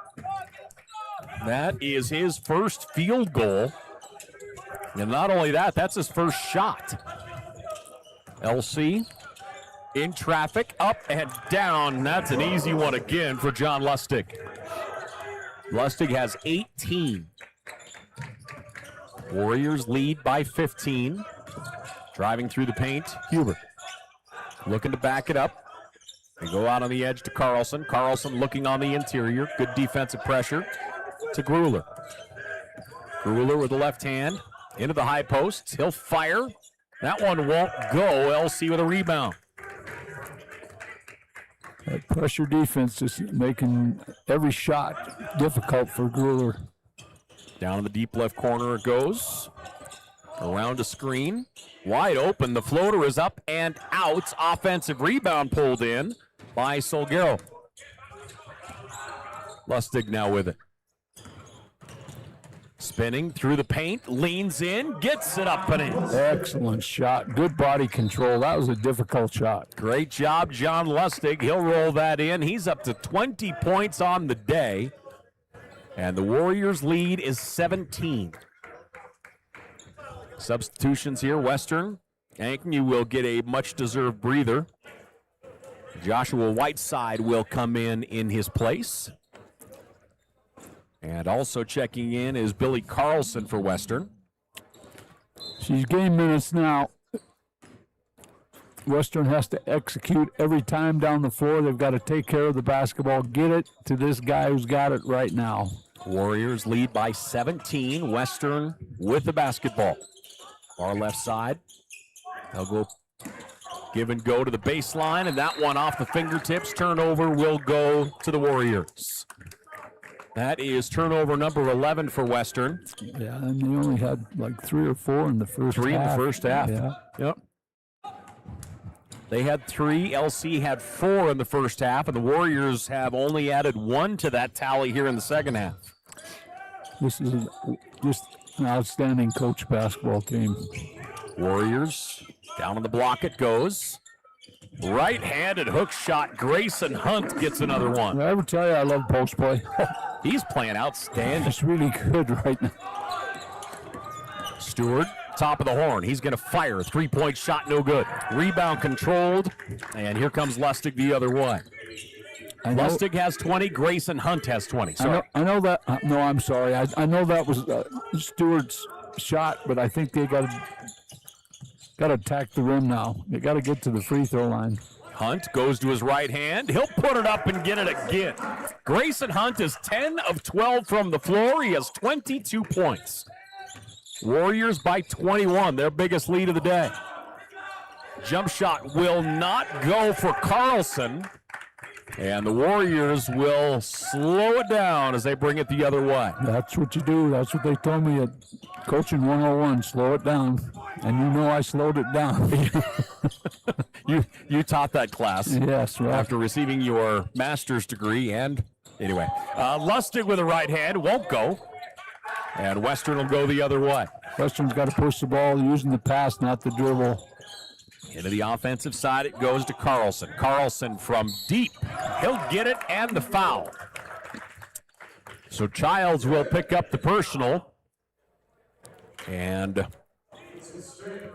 That is his first field goal. And not only that, that's his first shot. LC in traffic, up and down. That's an easy one again for John Lustig. Lustig has 18. Warriors lead by 15. Driving through the paint, Hubert. Looking to back it up. They go out on the edge to Carlson. Carlson looking on the interior. Good defensive pressure to Grueller. Grueller with the left hand into the high post. He'll fire. That one won't go. LC with a rebound.
That pressure defense is making every shot difficult for Grueller.
Down in the deep left corner it goes. Around a screen. Wide open. The floater is up and out. Offensive rebound pulled in by Solguero. Lustig now with it. Spinning through the paint, leans in, gets it up and in.
Excellent shot. Good body control. That was a difficult shot.
Great job, John Lustig. He'll roll that in. He's up to 20 points on the day. And the Warriors' lead is 17. Substitutions here, Western. Ankney will get a much-deserved breather. Joshua Whiteside will come in his place. And also checking in is Billy Carlson for Western.
She's game minutes now. Western has to execute every time down the floor. They've got to take care of the basketball, get it to this guy who's got it right now.
Warriors lead by 17. Western with the basketball. Far left side. They'll go give and go to the baseline, and that one off the fingertips. Turnover will go to the Warriors. That is turnover number 11 for Western.
Yeah, and they only had like 3 or 4 in the first half.
3 in the first half.
Yeah.
Yep. They had 3. LC had 4 in the first half, and the Warriors have only added 1 to that tally here in the second half.
This is just an outstanding coach basketball team.
Warriors down on the block it goes. Right-handed hook shot. Grayson Hunt gets another one.
Did I ever tell you I love post play?
He's playing outstanding.
It's really good right now.
Stewart, top of the horn. He's going to fire. 3-point shot, no good. Rebound controlled. And here comes Lustig the other way. Lustig has 20. Grayson Hunt has 20. Sorry.
I know that. No, I'm sorry. I know that was Stewart's shot, but I think they got to attack the rim now. They got to get to the free throw line.
Hunt goes to his right hand. He'll put it up and get it again. Grayson Hunt is 10 of 12 from the floor. He has 22 points. Warriors by 21, their biggest lead of the day. Jump shot will not go for Carlson. And the Warriors will slow it down as they bring it the other way.
That's what you do. That's what they told me at Coaching 101, slow it down. And you know I slowed it down.
You taught that class.
Yes, right.
After receiving your master's degree. And anyway, Lustig with a right hand won't go. And Western will go the other way.
Western's got to push the ball using the pass, not the dribble.
Into the offensive side, it goes to Carlson. Carlson from deep. He'll get it and the foul. So Childs will pick up the personal. And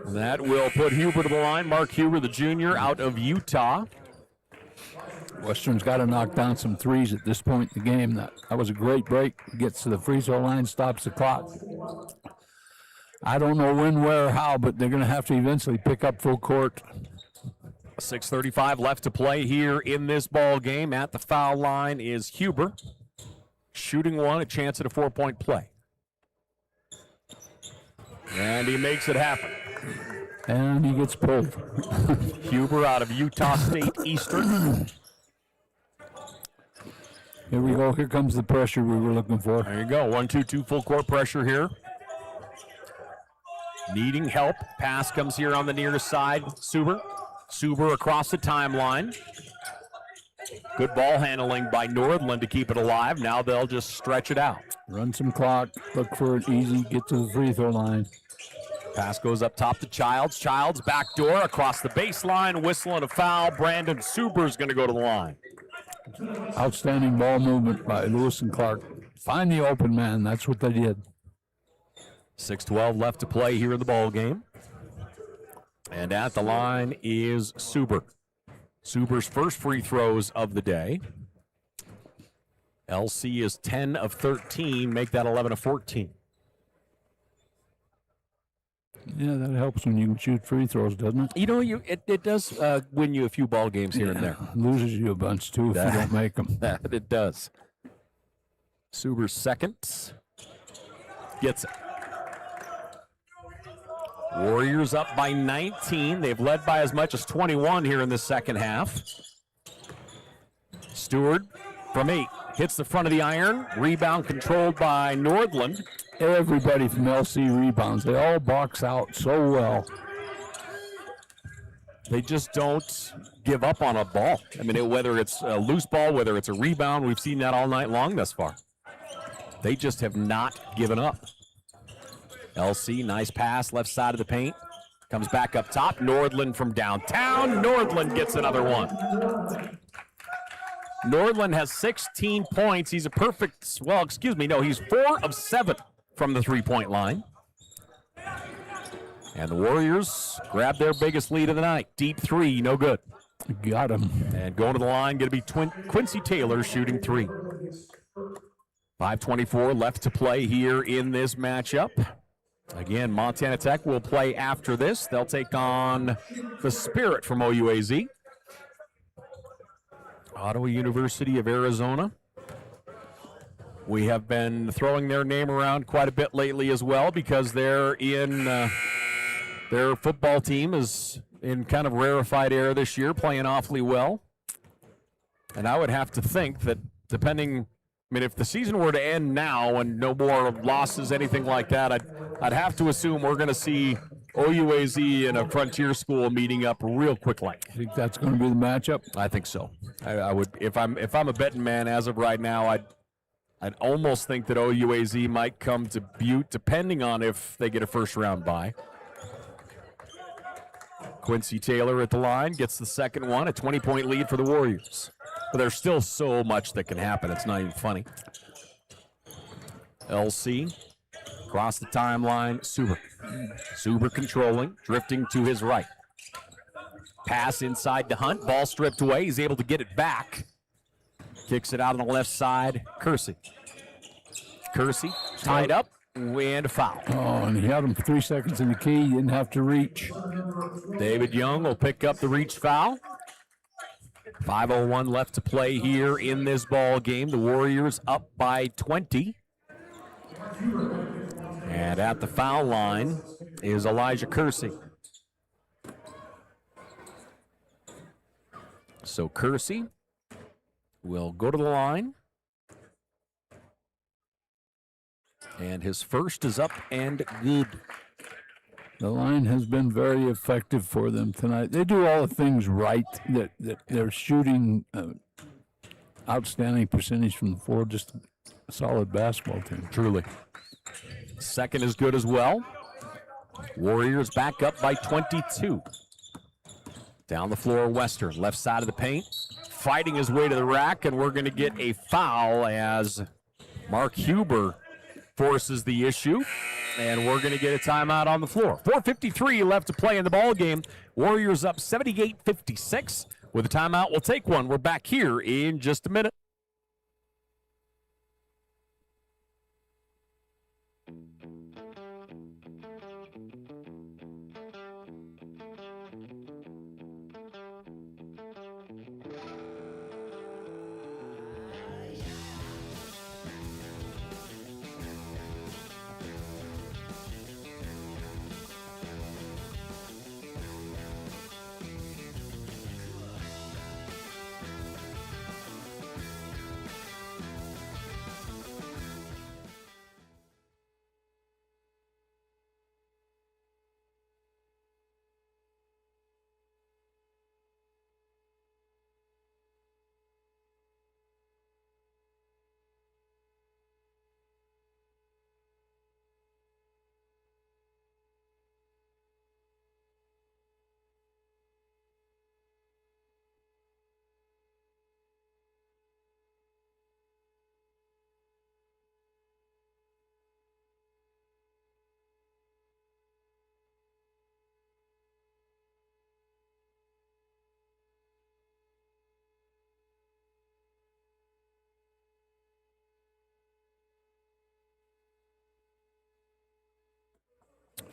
that will put Huber to the line. Mark Huber, the junior, out of Utah.
Western's got to knock down some threes at this point in the game. That was a great break. Gets to the free throw line, stops the clock. I don't know when, where, or how, but they're going to have to eventually pick up full court.
6:35 left to play here in this ball game. At the foul line is Huber. Shooting one, a chance at a 4-point play. And he makes it happen.
And he gets pulled.
Huber out of Utah State Eastern.
Here we go. Here comes the pressure we were looking for.
There you go. 1-2-2 full court pressure here. Needing help. Pass comes here on the near side. Suber across the timeline. Good ball handling by Nordland to keep it alive. Now they'll just stretch it out.
Run some clock. Look for it easy. Get to the free throw line.
Pass goes up top to Childs. Childs backdoor across the baseline. Whistle and a foul. Brandon Suber's going to go to the line.
Outstanding ball movement by Lewis and Clark. Find the open man. That's what they did.
6:12 left to play here in the ball game. And at the line is Suber. Suber's first free throws of the day. LC is 10 of 13. Make that 11 of 14.
Yeah, that helps when you can shoot free throws, doesn't it?
You know, it does win you a few ball games here and there.
Loses you a bunch, too, if you don't make them.
That it does. Suber's second. Gets it. Warriors up by 19. They've led by as much as 21 here in the second half. Stewart from 8. Hits the front of the iron. Rebound controlled by Nordland.
Everybody from LC rebounds. They all box out so well.
They just don't give up on a ball. I mean, whether it's a loose ball, whether it's a rebound, we've seen that all night long thus far. They just have not given up. LC, nice pass, left side of the paint. Comes back up top. Nordland from downtown. Nordland gets another one. Nordland has 16 points. He's a perfect, well, excuse me, no, he's 4 of 7 from the three-point line. And the Warriors grab their biggest lead of the night. Deep three, no good.
Got him.
And going to the line, going to be Quincy Taylor shooting 3. 5:24 left to play here in this matchup. Again, Montana Tech will play after this. They'll take on the Spirit from OUAZ. Ottawa University of Arizona. We have been throwing their name around quite a bit lately as well because they're in their football team is in kind of rarefied air this year, playing awfully well. And I would have to think that depending, I mean, if the season were to end now and no more losses, anything like that, I'd have to assume we're going to see OUAZ and a Frontier school meeting up real quickly.
I think that's going to be the matchup.
I think so. I would, if I'm a betting man as of right now, I'd almost think that OUAZ might come to Butte, depending on if they get a first-round bye. Quincy Taylor at the line gets the second one, a 20-point lead for the Warriors. But there's still so much that can happen. It's not even funny. LC across the timeline. Suber controlling, drifting to his right. Pass inside to Hunt. Ball stripped away. He's able to get it back. Kicks it out on the left side. Kersey tied up and a foul.
Oh, and he had him for 3 seconds in the key. He didn't have to reach.
David Young will pick up the reach foul. 5:01 left to play here in this ball game. The Warriors up by 20. And at the foul line is Elijah Kersey. So Kersey will go to the line. And his first is up and good.
The line has been very effective for them tonight. They do all the things right. That they're shooting outstanding percentage from the floor. Just a solid basketball team.
Truly. Second is good as well. Warriors back up by 22. Down the floor, Western, left side of the paint. Fighting his way to the rack, and we're going to get a foul as Mark Huber forces the issue, and we're going to get a timeout on the floor. 4:53 left to play in the ball game. Warriors up 78-56. With a timeout, we'll take one. We're back here in just a minute.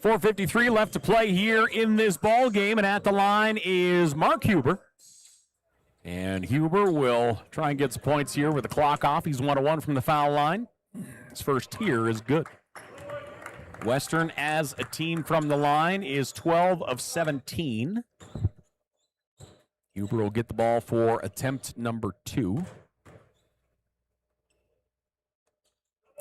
4:53 left to play here in this ball game, and at the line is Mark Huber. And Huber will try and get some points here with the clock off. He's 1-1 from the foul line. His first here is good. Western, as a team from the line, is 12 of 17. Huber will get the ball for attempt number 2.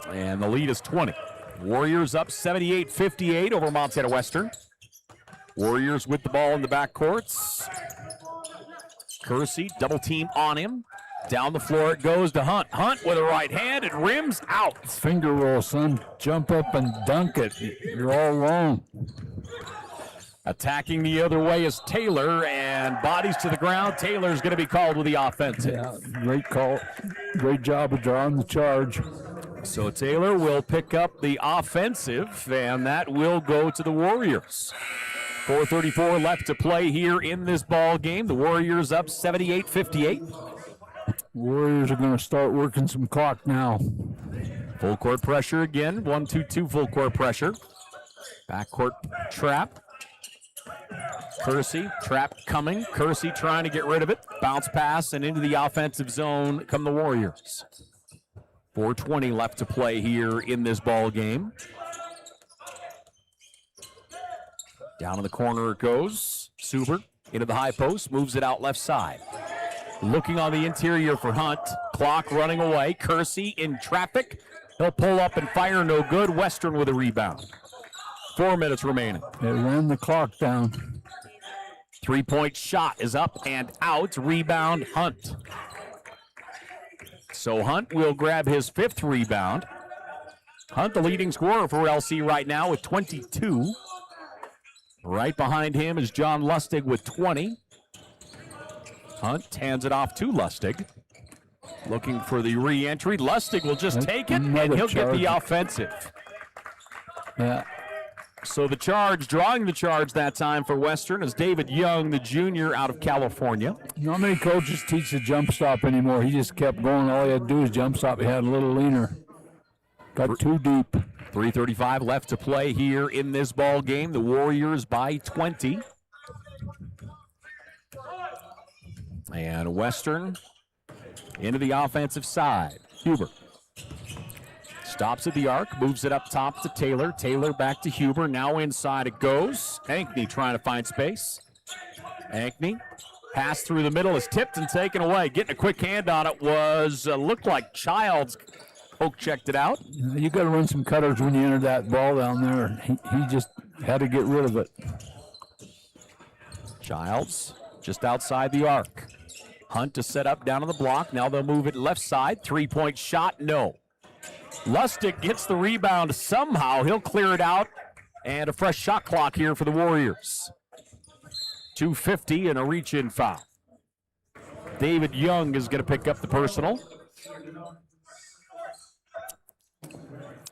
And the lead is 20. Warriors up 78-58 over Montana Western. Warriors with the ball in the backcourts. Kersey, double team on him. Down the floor it goes to Hunt. Hunt with a right hand and rims out.
Finger roll, son. Jump up and dunk it. You're all wrong.
Attacking the other way is Taylor, and bodies to the ground. Taylor's going to be called with the offensive.
Yeah, great call. Great job of drawing the charge.
So Taylor will pick up the offensive, and that will go to the Warriors. 4:34 left to play here in this ball game. The Warriors up 78-58.
Warriors are going to start working some clock now.
Full court pressure again. 1-2-2 full court pressure. Backcourt trap. Kersey, trap coming. Kersey trying to get rid of it. Bounce pass and into the offensive zone come the Warriors. 4:20 left to play here in this ball game. Down in the corner it goes. Suber into the high post, moves it out left side. Looking on the interior for Hunt. Clock running away. Kersey in traffic. He'll pull up and fire, no good. Western with a rebound. 4 minutes remaining.
They ran the clock down.
3-point shot is up and out. Rebound, Hunt. So Hunt will grab his 5th rebound. Hunt, the leading scorer for LC right now with 22. Right behind him is John Lustig with 20. Hunt hands it off to Lustig. Looking for the re-entry. Lustig will just take it, and he'll get the offensive.
Yeah.
So the charge, drawing the charge that time for Western is David Young, the junior out of California.
Not many coaches teach the jump stop anymore. He just kept going. All he had to do was jump stop. He had a little leaner. Got too deep.
3:35 left to play here in this ball game. The Warriors by 20. And Western into the offensive side. Huber stops at the arc, moves it up top to Taylor. Taylor back to Huber. Now inside it goes. Ankney trying to find space. Ankney, pass through the middle, is tipped and taken away. Getting a quick hand on it was, looked like Childs. Poke checked it out.
You got to run some cutters when you enter that ball down there. He just had to get rid of it.
Childs just outside the arc. Hunt to set up down on the block. Now they'll move it left side. 3-point shot, no. Lustig gets the rebound somehow. He'll clear it out. And a fresh shot clock here for the Warriors. 2:50 and a reach-in foul. David Young is going to pick up the personal.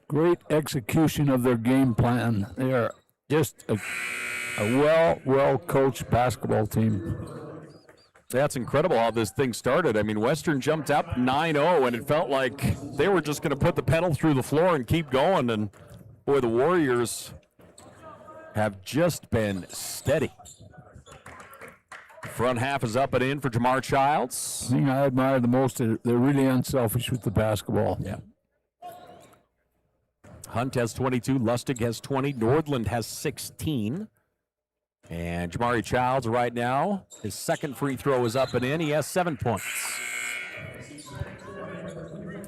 Great execution of their game plan. They are just a well-coached basketball team.
That's incredible how this thing started. I mean, Western jumped up 9-0, and it felt like they were just going to put the pedal through the floor and keep going. And, boy, the Warriors have just been steady. Front half is up and in for Jamar Childs.
The thing I admire the most is they're really unselfish with the basketball.
Yeah. Hunt has 22, Lustig has 20, Nordland has 16. And Jamari Childs right now, his second free throw is up and in. He has 7 points.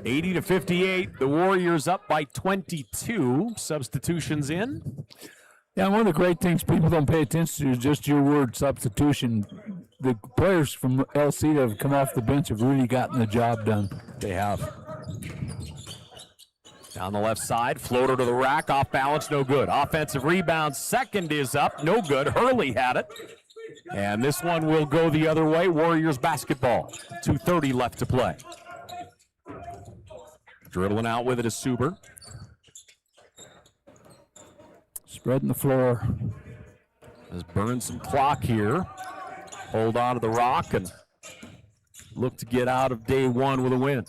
80-58, the Warriors up by 22. Substitutions in.
Yeah, one of the great things people don't pay attention to is just your word, substitution. The players from LC that have come off the bench have really gotten the job done.
They have. Down the left side, floater to the rack, off balance, no good. Offensive rebound, second is up, no good. Hurley had it. And this one will go the other way. Warriors basketball. 2:30 left to play. Dribbling out with it is Suber.
Spreading the floor.
Has burned some clock here. Hold on to the rock and look to get out of day one with a win.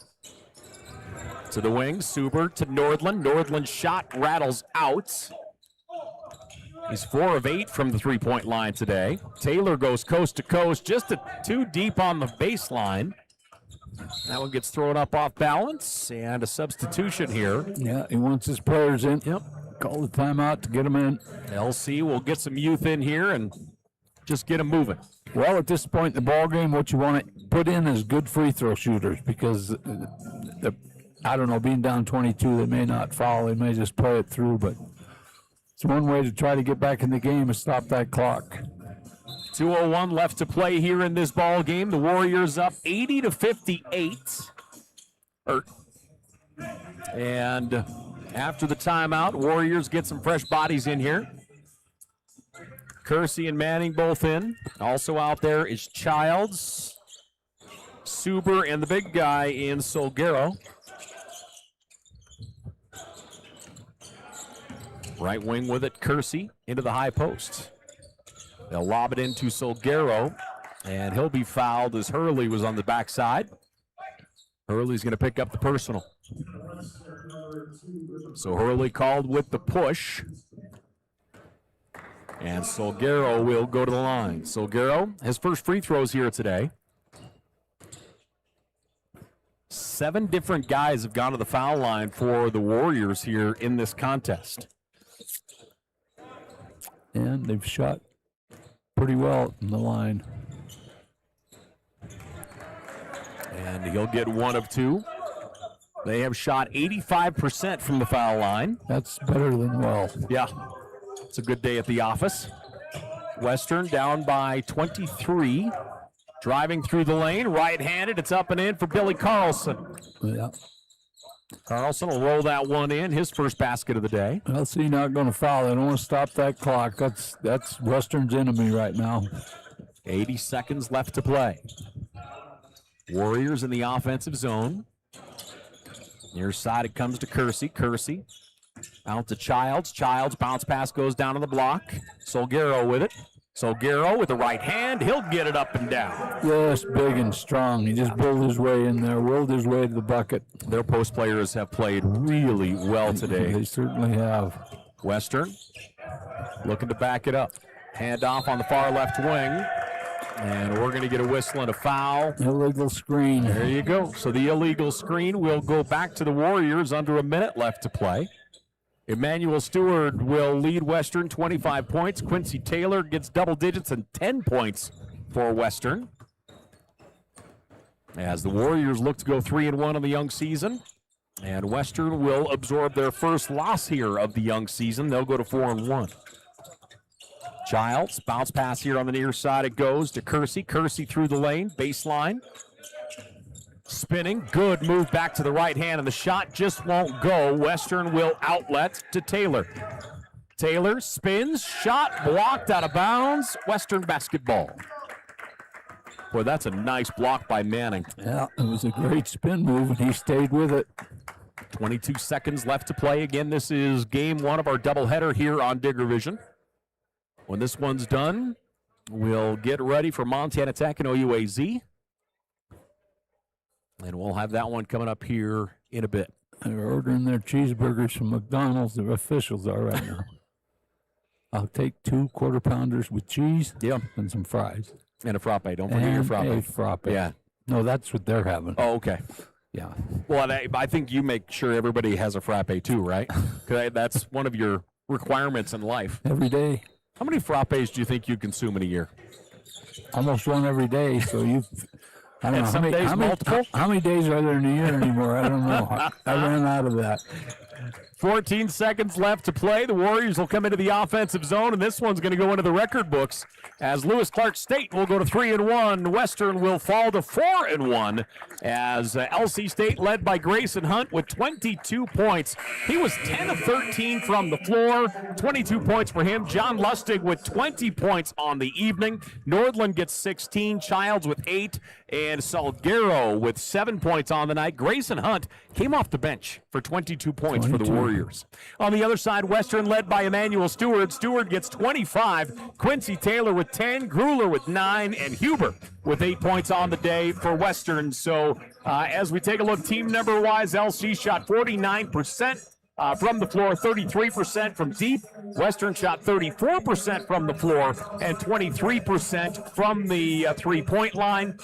To the wing, Suber to Nordland. Nordland's shot rattles out. He's 4 of 8 from the three-point line today. Taylor goes coast to coast, just too deep on the baseline. That one gets thrown up off balance, and a substitution here.
Yeah, he wants his players in.
Yep.
Call the timeout to get them in.
LC will get some youth in here and just get them moving.
Well, at this point in the ball game, what you want to put in is good free throw shooters because, I don't know, being down 22, they may not foul. They may just play it through, but it's one way to try to get back in the game is stop that clock.
2:01 left to play here in this ball game. The Warriors up 80-58. And after the timeout, Warriors get some fresh bodies in here. Kersey and Manning both in. Also out there is Childs, Suber, and the big guy in Solguero. Right wing with it, Kersey into the high post. They'll lob it into Solguero, and he'll be fouled as Hurley was on the backside. Hurley's going to pick up the personal. So Hurley called with the push. And Solguero will go to the line. Solguero, his first free throws here today. 7 different guys have gone to the foul line for the Warriors here in this contest.
And they've shot pretty well from the line.
And he'll get 1 of 2. They have shot 85% from the foul line.
That's better than well.
Yeah, it's a good day at the office. Western down by 23. Driving through the lane, right-handed. It's up and in for Billy Carlson.
Yeah.
Carlson will roll that one in, his first basket of the day.
LC not going to foul. They don't want to stop that clock. That's Western's enemy right now.
80 seconds left to play. Warriors in the offensive zone. Near side it comes to Kersey. Kersey out to Childs. Childs bounce pass goes down on the block. Solguero with it. Solguero with the right hand. He'll get it up and down.
Yes, big and strong. He just pulled his way in there, willed his way to the bucket.
Their post players have played really well today.
They certainly have.
Western looking to back it up. Hand off on the far left wing. And we're going to get a whistle and a foul.
Illegal screen.
There you go. So the illegal screen will go back to the Warriors under a minute left to play. Emmanuel Stewart will lead Western 25 points. Quincy Taylor gets double digits and 10 points for Western. As the Warriors look to go 3-1 on the young season. And Western will absorb their first loss here of the young season. They'll go to 4-1. Childs, bounce pass here on the near side. It goes to Kersey. Kersey through the lane, baseline. Spinning, good move back to the right hand, and the shot just won't go. Western will outlet to Taylor. Taylor spins, shot blocked out of bounds. Western basketball. Boy, that's a nice block by Manning.
Yeah, it was a great spin move, and he stayed with it.
22 seconds left to play. Again, this is game 1 of our doubleheader here on Digger Vision. When this one's done, we'll get ready for Montana Tech and OUAZ. And we'll have that one coming up here in a bit.
They're ordering their cheeseburgers from McDonald's. The officials are right now. I'll take 2 quarter pounders with cheese.
Yeah.
And some fries.
And a frappe. Don't forget your frappe.
A frappe.
Yeah.
No, that's what they're having.
Oh, okay.
Yeah.
Well, I think you make sure everybody has a frappe too, right? Because that's one of your requirements in life.
Every day.
How many frappes do you think you consume in a year?
Almost one every day. So I don't know.
Some days multiple?
How many days are there in a year anymore? I don't know. I ran out of that.
14 seconds left to play. The Warriors will come into the offensive zone, and this one's going to go into the record books as Lewis Clark State will go to 3-1. Western will fall to 4-1 as LC State led by Grayson Hunt with 22 points. He was 10 of 13 from the floor, 22 points for him. John Lustig with 20 points on the evening. Nordland gets 16, Childs with 8, and Solguero with 7 points on the night. Grayson Hunt came off the bench for 22 points for the Warriors. On the other side, Western led by Emmanuel Stewart. Stewart gets 25. Quincy Taylor with 10. Grueller with 9. And Huber with 8 points on the day for Western. So as we take a look team number-wise, LC shot 49% from the floor, 33% from deep. Western shot 34% from the floor and 23% from the three-point line.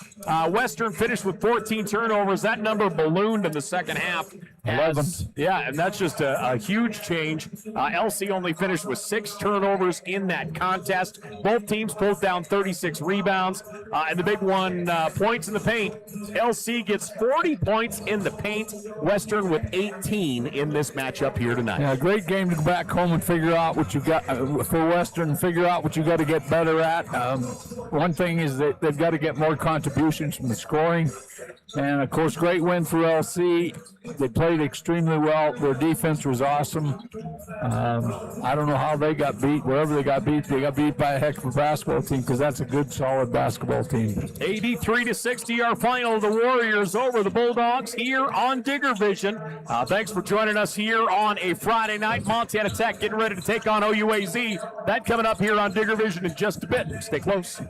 Western finished with 14 turnovers. That number ballooned in the second half.
11.
Yeah, and that's just a huge change. LC only finished with 6 turnovers in that contest. Both teams pulled down 36 rebounds. And the big one, points in the paint. LC gets 40 points in the paint. Western with 18 in this matchup here tonight.
Yeah, great game to go back home and figure out what you got for Western, figure out what you got to get better at. One thing is that they've got to get more contributions from the scoring. And, of course, great win for LC. They played extremely well. Their defense was awesome. I don't know how they got beat. Wherever they got beat by a heck of a basketball team because that's a good, solid basketball team.
83-60, our final. The Warriors over the Bulldogs here on Digger Vision. Thanks for joining us here on a Friday night. Montana Tech getting ready to take on OUAZ. That coming up here on Digger Vision in just a bit. Stay close.